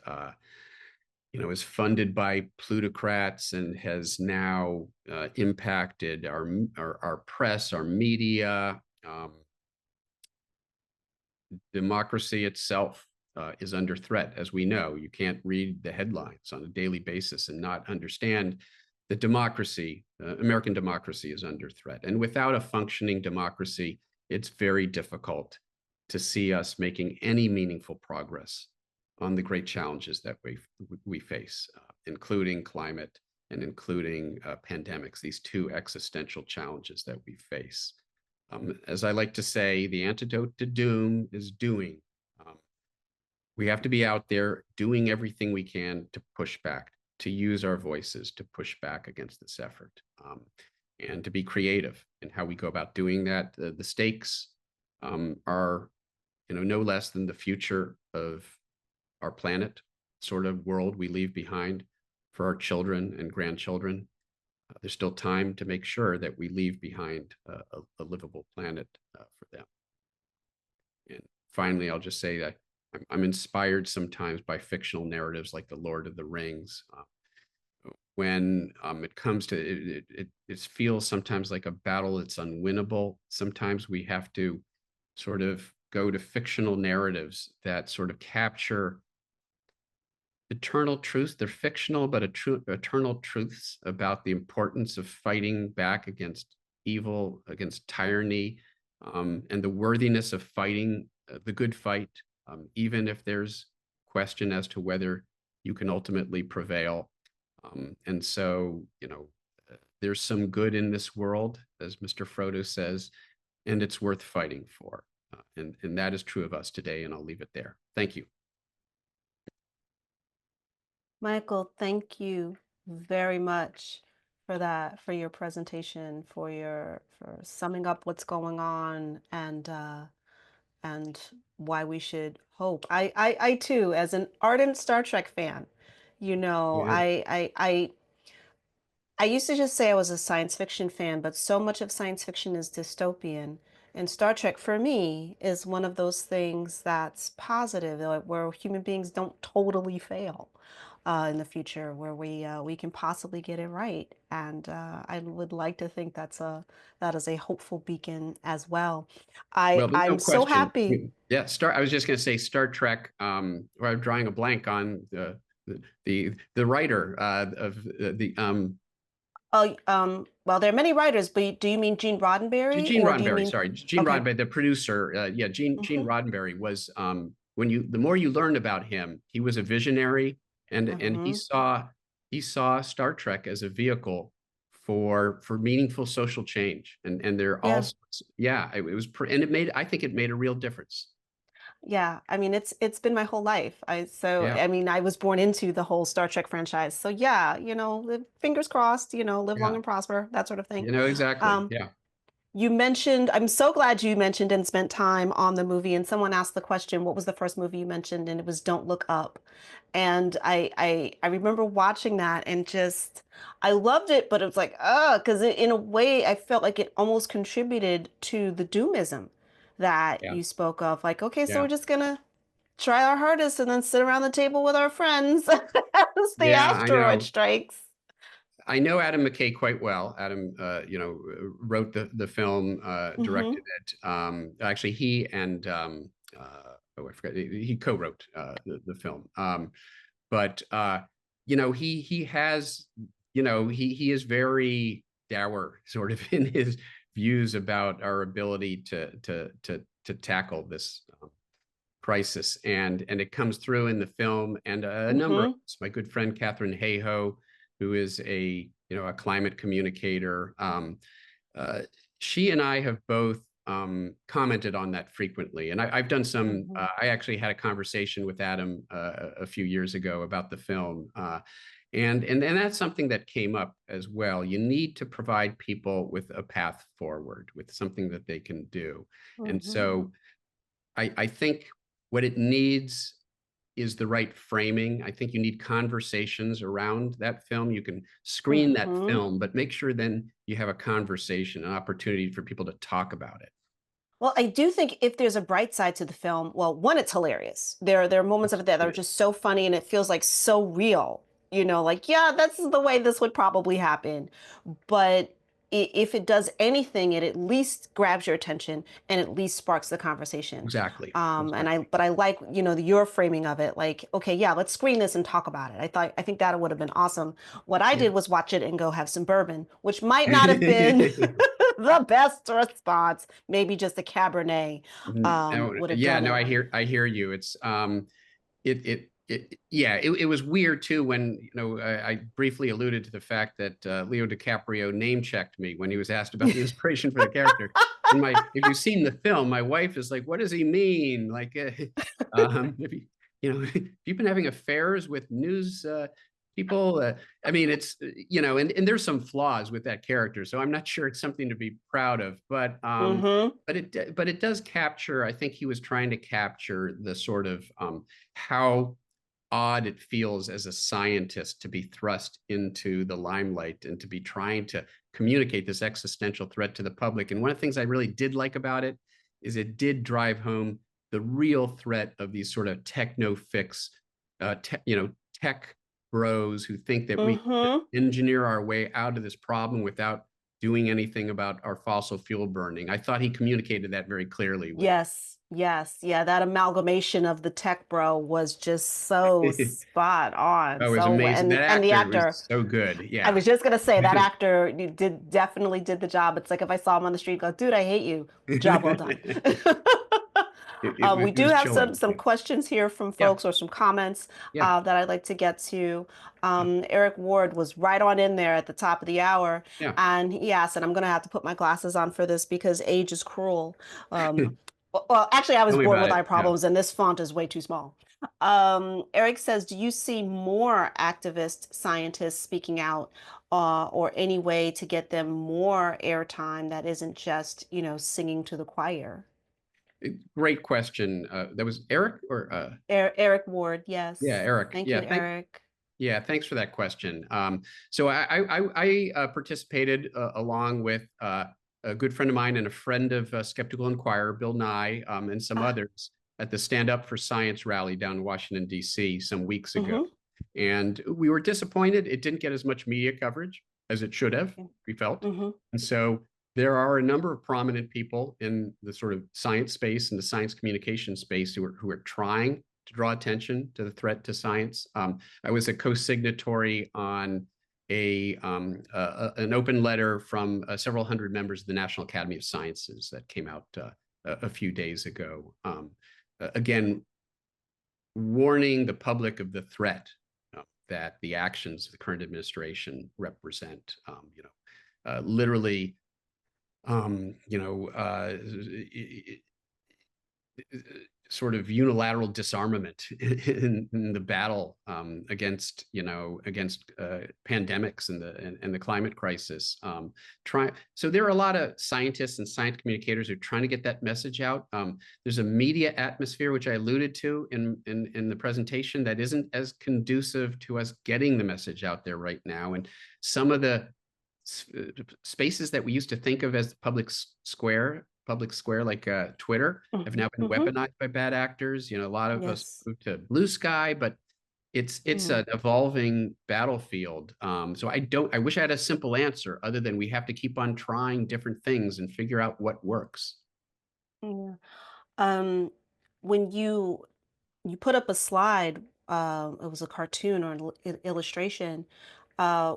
is funded by plutocrats and has now impacted our press, our media. Democracy itself is under threat, as we know. You can't read the headlines on a daily basis and not understand that democracy, American democracy, is under threat. And without a functioning democracy, it's very difficult to see us making any meaningful progress on the great challenges that we face, including climate and including pandemics, these two existential challenges that we face. As I like to say, the antidote to doom is doing. We have to be out there doing everything we can to push back, to use our voices to push back against this effort, and to be creative in how we go about doing that. The stakes are, no less than the future of our planet, sort of world we leave behind for our children and grandchildren. There's still time to make sure that we leave behind a livable planet for them. And finally, I'll just say that I'm inspired sometimes by fictional narratives like The Lord of the Rings. When it comes to it feels sometimes like a battle that's unwinnable. Sometimes we have to sort of go to fictional narratives that sort of capture eternal truths. They're fictional, but eternal truths about the importance of fighting back against evil, against tyranny, and the worthiness of fighting the good fight, even if there's question as to whether you can ultimately prevail. And so, there's some good in this world, as Mr. Frodo says, and it's worth fighting for. And that is true of us today, and I'll leave it there. Thank you. Michael, thank you very much for that, for your presentation, for summing up what's going on and why we should hope. I too, as an ardent Star Trek fan, Yeah. I used to just say I was a science fiction fan, but so much of science fiction is dystopian. And Star Trek, for me, is one of those things that's positive, like where human beings don't totally fail in the future, where we can possibly get it right. And I would like to think that is a hopeful beacon as well. Well, there's no I'm so question. happy. Yeah, I was just going to say Star Trek. Where I'm drawing a blank on the writer of the Oh, well, there are many writers, but do you mean Gene Roddenberry Gene or do you Roddenberry. mean? Sorry, Gene Okay. Roddenberry, the producer. Yeah, Gene Hmm. Roddenberry was the more you learned about him, he was a visionary, and Hmm. he saw Star Trek as a vehicle for meaningful social change, and there Yeah. also yeah it was and it made I think it made a real difference. Yeah, I mean it's been my whole life. Yeah, I mean I was born into the whole Star Trek franchise. So yeah, fingers crossed, live long yeah, and prosper, that sort of thing. exactly. Um, Yeah. You mentioned, I'm so glad you mentioned and spent time on the movie. And someone asked the question, what was the first movie you mentioned? And it was Don't Look Up. And I remember watching that and just I loved it, but it was like, because in a way I felt like it almost contributed to the doomism that Yeah. you spoke of. Like, okay, so Yeah. we're just gonna try our hardest and then sit around the table with our friends as the Yeah, I asteroid know. strikes. I know Adam McKay quite well. Adam, wrote the film, Mm-hmm. directed it. Actually, he and I forgot, he co-wrote the film. But he has, he is very dour, sort of, in his views about our ability to tackle this crisis, and it comes through in the film, and a number of Mm-hmm. us. My good friend Catherine Hayhoe, who is a climate communicator, uh, she and I have both commented on that frequently, and I've done some. Mm-hmm. I actually had a conversation with Adam a few years ago about the film, and that's something that came up as well. You need to provide people with a path forward, with something that they can do, and Mm-hmm. so I think what it needs is the right framing. I think you need conversations around that film. You can screen that Mm-hmm. film, but make sure then you have a conversation, an opportunity for people to talk about it. Well, I do think if there's a bright side to the film, well, one, it's hilarious. There are moments of it that are Absolutely. just so funny and it feels like so real. Like, yeah, that's the way this would probably happen. But if it does anything, it at least grabs your attention and at least sparks the conversation. Exactly. And Exactly. but I like, your framing of it, like, okay, yeah, let's screen this and talk about it. I think that would have been awesome. What I Yeah. did was watch it and go have some bourbon, which might not have been the best response. Maybe just a Cabernet No, would have yeah, done no, it. I hear you. It's yeah, it was weird too when I briefly alluded to the fact that Leo DiCaprio name checked me when he was asked about the inspiration for the character. And if you've seen the film, my wife is like, "What does he mean? Like, if if you've been having affairs with news people, I mean, it's and there's some flaws with that character, so I'm not sure it's something to be proud of, Mm-hmm. but it does capture. I think he was trying to capture the sort of how odd it feels as a scientist to be thrust into the limelight and to be trying to communicate this existential threat to the public. And one of the things I really did like about it is it did drive home the real threat of these sort of techno fix, tech bros who think that we can Mm-hmm. engineer our way out of this problem without doing anything about our fossil fuel burning. I thought he communicated that very clearly with. Yes, yes, yeah. That amalgamation of the tech bro was just so spot on. Oh, it was So amazing. That and the actor actor, was so good. I Yeah. was just gonna say that actor definitely did the job. It's like if I saw him on the street, go, dude, I hate you. Job well done. We It do was have chilling. some questions here from Yeah. folks or some comments Yeah. that I'd like to get to. Yeah. Eric Ward was right on in there at the top of the hour, Yeah. and he asked, and I'm going to have to put my glasses on for this because age is cruel. Well, actually, I was Tell me born about with it. eye Yeah. problems, and this font is way too small. Eric says, do you see more activist scientists speaking out, or any way to get them more airtime that isn't just, singing to the choir? Great question. That was Eric or Eric Ward, yeah, yes. Eric. Thank you, Yeah. Eric. Yeah. Thanks for that question. So I participated along with a good friend of mine and a friend of Skeptical Inquirer, Bill Nye, and some Ah, others at the Stand Up for Science rally down in Washington, D.C. some weeks ago. mm-hmm. And we were disappointed. It didn't get as much media coverage as it should have, we felt. Mm-hmm. And so there are a number of prominent people in the sort of science space and the science communication space who are trying to draw attention to the threat to science. I was a co-signatory on an open letter from several hundred members of the National Academy of Sciences that came out a few days ago. Again, warning the public of the threat that the actions of the current administration represent. Literally, um, you know, uh, sort of unilateral disarmament in the battle against pandemics and the climate crisis. So there are a lot of scientists and science communicators who are trying to get that message out. There's a media atmosphere, which I alluded to in the presentation, that isn't as conducive to us getting the message out there right now. And some of the spaces that we used to think of as public square, like Twitter, have now been Mm-hmm. weaponized by bad actors. A lot of us Yes. moved to Blue Sky, but it's Mm. an evolving battlefield. So I wish I had a simple answer other than we have to keep on trying different things and figure out what works. Yeah. Um, when you put up a slide, it was a cartoon or an illustration,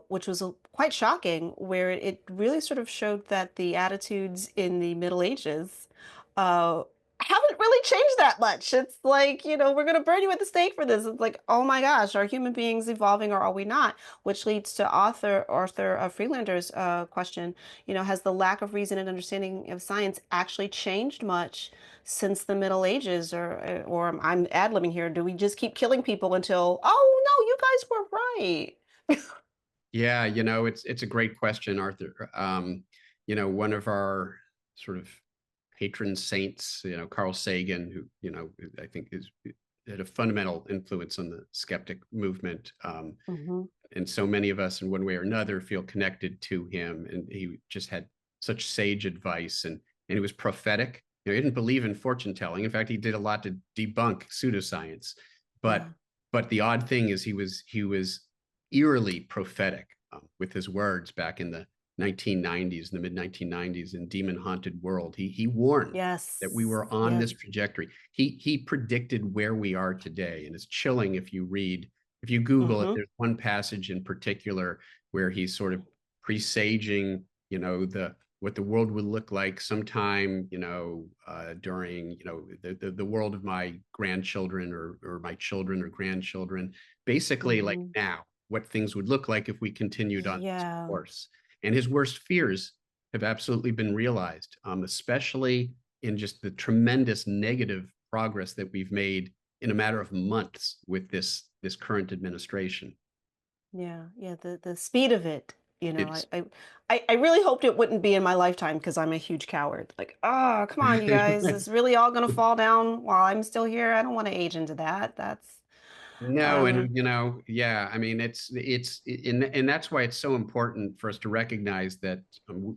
which was quite shocking, where it really sort of showed that the attitudes in the Middle Ages uh, haven't really changed that much. It's like, we're going to burn you at the stake for this. It's like, oh my gosh, are human beings evolving or are we not? Which leads to Arthur Freelander's question, has the lack of reason and understanding of science actually changed much since the Middle Ages, or I'm ad-libbing here. Do we just keep killing people until, oh no, you guys were right? Yeah, it's a great question, Arthur. One of our sort of patron saints, Carl Sagan, who, I think had a fundamental influence on the skeptic movement. Hmm. And so many of us, in one way or another, feel connected to him. And he just had such sage advice, and he was prophetic. He didn't believe in fortune telling. In fact, he did a lot to debunk pseudoscience. But Yeah. but the odd thing is he was eerily prophetic with his words back in the 1990s, in the mid 1990s, in Demon Haunted World. He warned that we Yes. were on Yes. this trajectory. He predicted where we are today, and it's chilling if you Google it. Hmm. There's one passage in particular where he's sort of presaging, the what the world would look like sometime, during, the world of my grandchildren or my children or grandchildren, basically like Hmm. now, what things would look like if we continued on this Yeah. course. And his worst fears have absolutely been realized, especially in just the tremendous negative progress that we've made in a matter of months with this current administration. Yeah. Yeah. The speed of it. I, It's I I really hoped it wouldn't be in my lifetime because I'm a huge coward. Like, oh, come on, you guys. Is really all gonna fall down while I'm still here? I don't want to age into that. That's No, um and yeah, I mean, and that's why it's so important for us to recognize that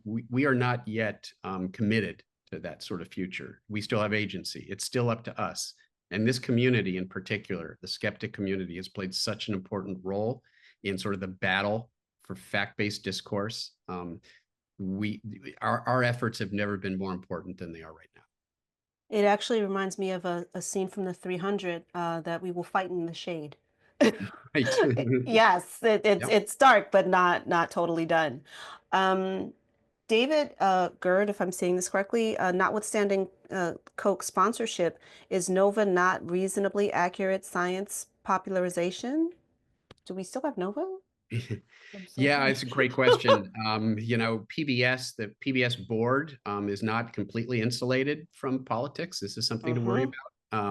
we are not yet committed to that sort of future. We still have agency. It's still up to us. And this community in particular, the skeptic community, has played such an important role in sort of the battle for fact-based discourse. We our efforts have never been more important than they are right now. It actually reminds me of a scene from the 300, that we will fight in the shade. Right. Yes, it's Yep. it's dark, but not totally done. Um, David Gerd, if I'm saying this correctly, notwithstanding Coke sponsorship, is Nova not reasonably accurate science popularization? Do we still have Nova? I'm so Yeah, sorry. it's a great question. The PBS board is not completely insulated from politics. This is something to worry Mm-hmm. about.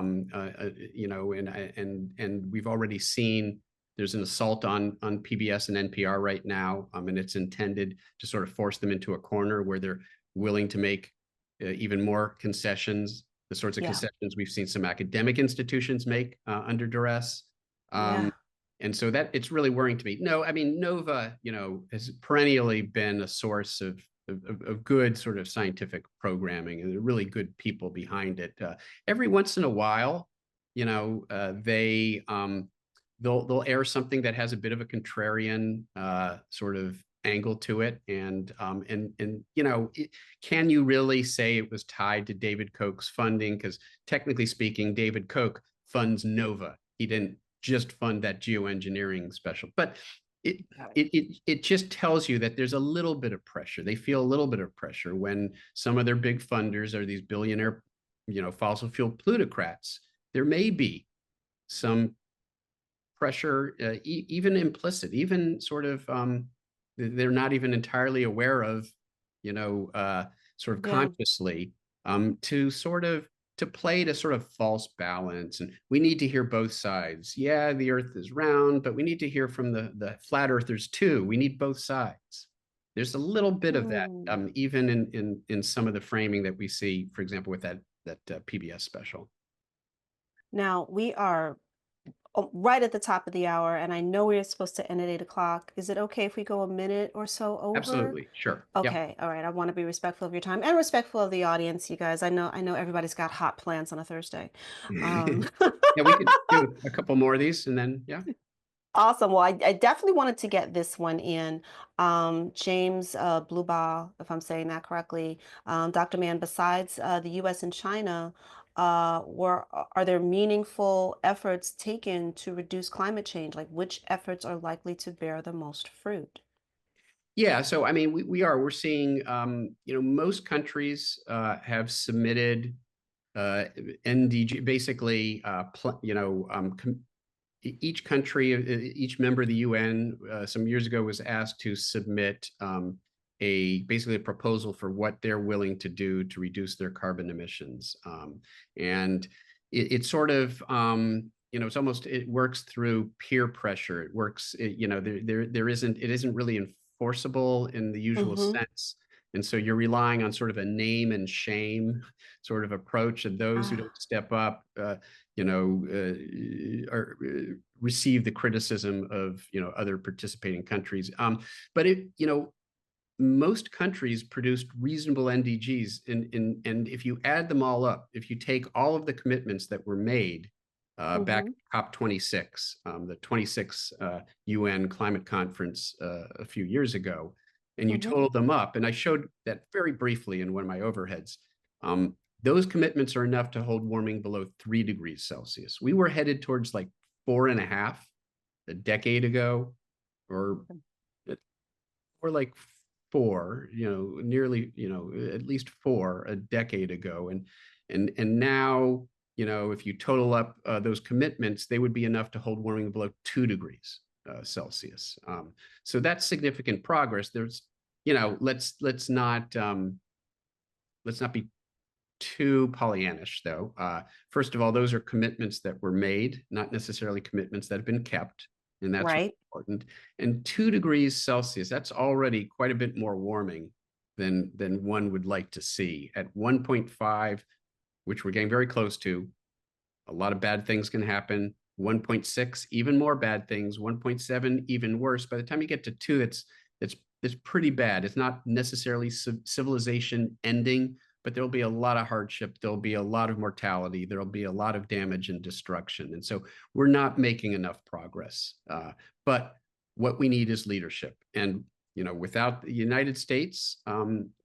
And we've already seen there's an assault on PBS and NPR right now, and it's intended to sort of force them into a corner where they're willing to make even more concessions, the sorts of Yeah. concessions we've seen some academic institutions make under duress. Yeah. Um, and so that it's really worrying to me. No, I mean, Nova, has perennially been a source of good sort of scientific programming and really good people behind it. Every once in a while, they'll air something that has a bit of a contrarian sort of angle to it, and can you really say it was tied to David Koch's funding? Because technically speaking, David Koch funds Nova. He didn't just fund that geoengineering special. But it Got it. it just tells you that there's a little bit of pressure. They feel a little bit of pressure when some of their big funders are these billionaire, fossil fuel plutocrats. There may be some pressure, even implicit, even sort of they're not even entirely aware of, sort of Yeah. consciously, to sort of to play to sort of false balance. And we need to hear both sides. Yeah, the earth is round, but we need to hear from the flat earthers too. We need both sides. There's a little bit of that, Hmm. even in some of the framing that we see, for example, with that PBS special. Now we are right at the top of the hour, and I know we're supposed to end at 8 o'clock. Is it okay if we go a minute or so over? Absolutely, sure. Yeah. Okay, all right. I want to be respectful of your time and respectful of the audience, you guys. I know everybody's got hot plans on a Thursday. Um, Yeah, we could do a couple more of these and then, yeah. Awesome. Well, I definitely wanted to get this one in. James Blubaugh, if I'm saying that correctly, Dr. Mann, besides the US and China, are there meaningful efforts taken to reduce climate change? Like which efforts are likely to bear the most fruit? Yeah, so I mean, we're seeing, most countries have submitted NDG, basically, each country, each member of the UN, some years ago was asked to submit basically a proposal for what they're willing to do to reduce their carbon emissions. And it's sort of, it's almost, it works through peer pressure. It works, it isn't really enforceable in the usual Mm-hmm. sense. And so you're relying on sort of a name and shame sort of approach, and those who don't Ah, step up, receive the criticism of other participating countries. But most countries produced reasonable NDGs, and if you add them all up, if you take all of the commitments that were made back mm-hmm. at COP26, the 26th UN climate conference a few years ago, and you Mm-hmm. total them up, and I showed that very briefly in one of my overheads. Um, those commitments are enough to hold warming below 3 degrees Celsius. We were headed towards like 4.5 a decade ago, or like four, nearly, at least four a decade ago. And now, if you total up those commitments, they would be enough to hold warming below 2 degrees Celsius. So that's significant progress. There's, let's not be too Pollyannish, though. First of all, those are commitments that were made, not necessarily commitments that have been kept, and that's Right. important. And 2 degrees Celsius, that's already quite a bit more warming than one would like to see. At 1.5, which we're getting very close to, a lot of bad things can happen. 1.6, even more bad things. 1.7, even worse. By the time you get to two, it's pretty bad. It's not necessarily civilization ending, but there'll be a lot of hardship. There'll be a lot of mortality. There'll be a lot of damage and destruction. And so we're not making enough progress. But what we need is leadership. And without the United States,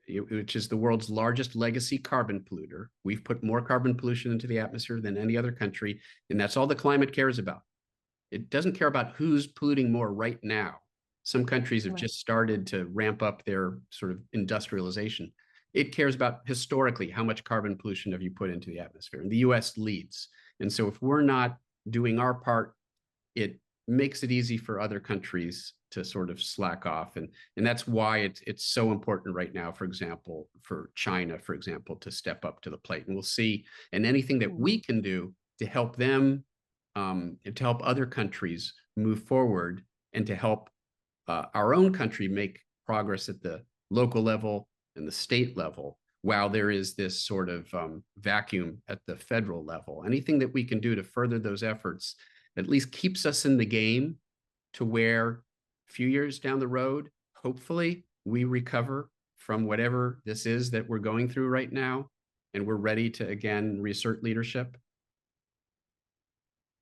which is the world's largest legacy carbon polluter, we've put more carbon pollution into the atmosphere than any other country, and that's all the climate cares about. It doesn't care about who's polluting more right now. Some countries have Right. just started to ramp up their sort of industrialization. It cares about historically how much carbon pollution have you put into the atmosphere, and the US leads. And so if we're not doing our part, it makes it easy for other countries to sort of slack off. And that's why it's so important right now, for example, for China, for example, to step up to the plate. And we'll see, and anything that we Mhm. can do to help them, to help other countries move forward, and to help our own country make progress at the local level and the state level, while there is this sort of vacuum at the federal level. Anything that we can do to further those efforts at least keeps us in the game, to where a few years down the road, hopefully we recover from whatever this is that we're going through right now, and we're ready to again reassert leadership.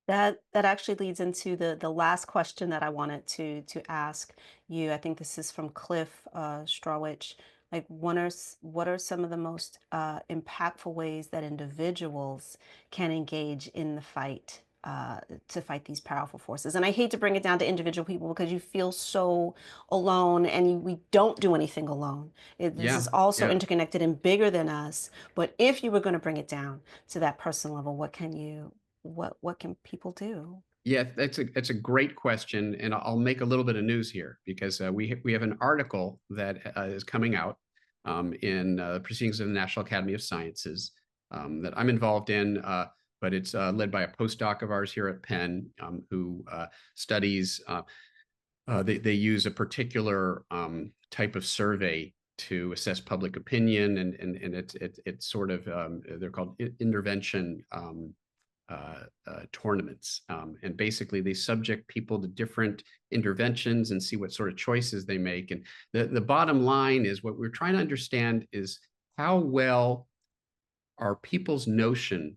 That actually leads into the last question that I wanted to ask you. I think this is from Cliff Strawich. Like, what are some of the most impactful ways that individuals can engage in the fight to fight these powerful forces? And I hate to bring it down to individual people because you feel so alone, and we don't do anything alone. This is Yeah, also yeah. interconnected and bigger than us. But if you were going to bring it down to that personal level, what can people do? Yeah, that's a great question, and I'll make a little bit of news here, because we have an article that is coming out in Proceedings of the National Academy of Sciences, that I'm involved in, but it's led by a postdoc of ours here at Penn who studies. They use a particular type of survey to assess public opinion, and it's sort of they're called intervention tournaments, and basically they subject people to different interventions and see what sort of choices they make. And the bottom line is what we're trying to understand is how well are people's notion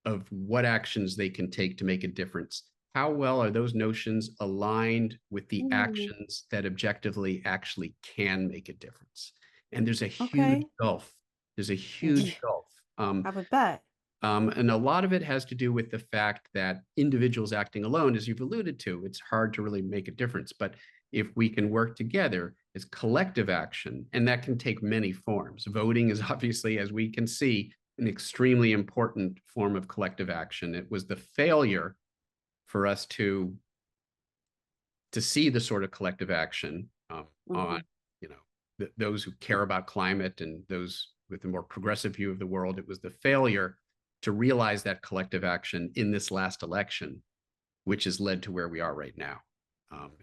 of what actions they can take to make a difference. How well are those notions aligned with the Mm, actions that objectively actually can make a difference? And there's a huge okay. gulf. There's a Yeah, huge gulf. I would bet. And a lot of it has to do with the fact that individuals acting alone, as you've alluded to, it's hard to really make a difference. But if we can work together as collective action, and that can take many forms. Voting is obviously, as we can see, an extremely important form of collective action. It was the failure for us to see the sort of collective action on, Hmm. you know, those who care about climate and those with a more progressive view of the world. It was the failure to realize that collective action in this last election, which has led to where we are right now.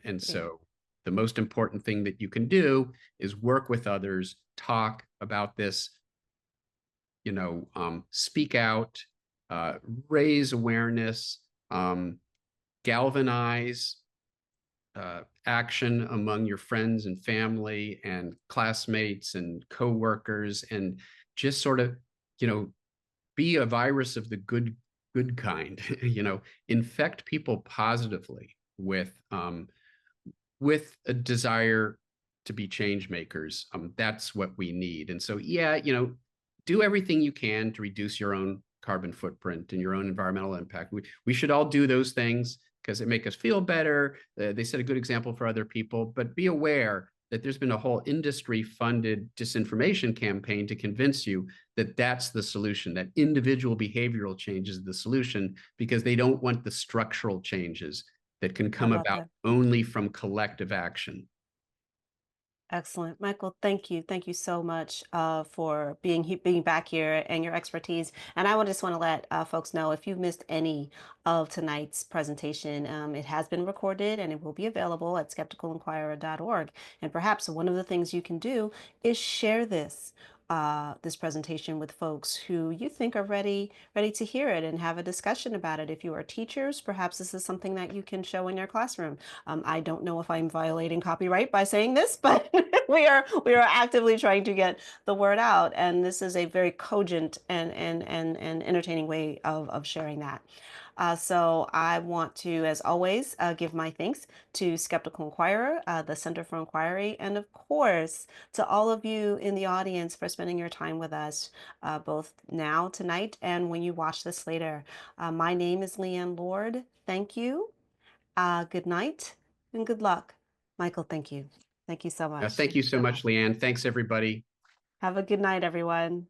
And Yeah. so the most important thing that you can do is work with others, talk about this, speak out, uh, raise awareness, galvanize action among your friends and family and classmates and coworkers, and just sort of, you know, be a virus of the good kind. Infect people positively with a desire to be change makers. That's what we need. And so, yeah, do everything you can to reduce your own carbon footprint and your own environmental impact. We should all do those things because it make us feel better. They set a good example for other people, but be aware that there's been a whole industry funded disinformation campaign to convince you that that's the solution, that individual behavioral change is the solution, because they don't want the structural changes that can I come love about that. only from collective action. Excellent. Michael, thank you. Thank you so much for being back here and your expertise. And I would just want to let folks know if you've missed any of tonight's presentation, it has been recorded and it will be available at skepticalinquirer.org. And perhaps one of the things you can do is share this presentation with folks who you think are ready to hear it and have a discussion about it. If you are teachers, perhaps this is something that you can show in your classroom. I don't know if I'm violating copyright by saying this, but we are actively trying to get the word out, and this is a very cogent and entertaining way of sharing that. So I want to, as always, give my thanks to Skeptical Inquirer, the Center for Inquiry, and of course to all of you in the audience for spending your time with us, both now, tonight, and when you watch this later. My name is Leanne Lord. Thank you. Good night and good luck. Michael, thank you. Thank you so much. Thank you so much, Leanne. Thanks, everybody. Have a good night, everyone.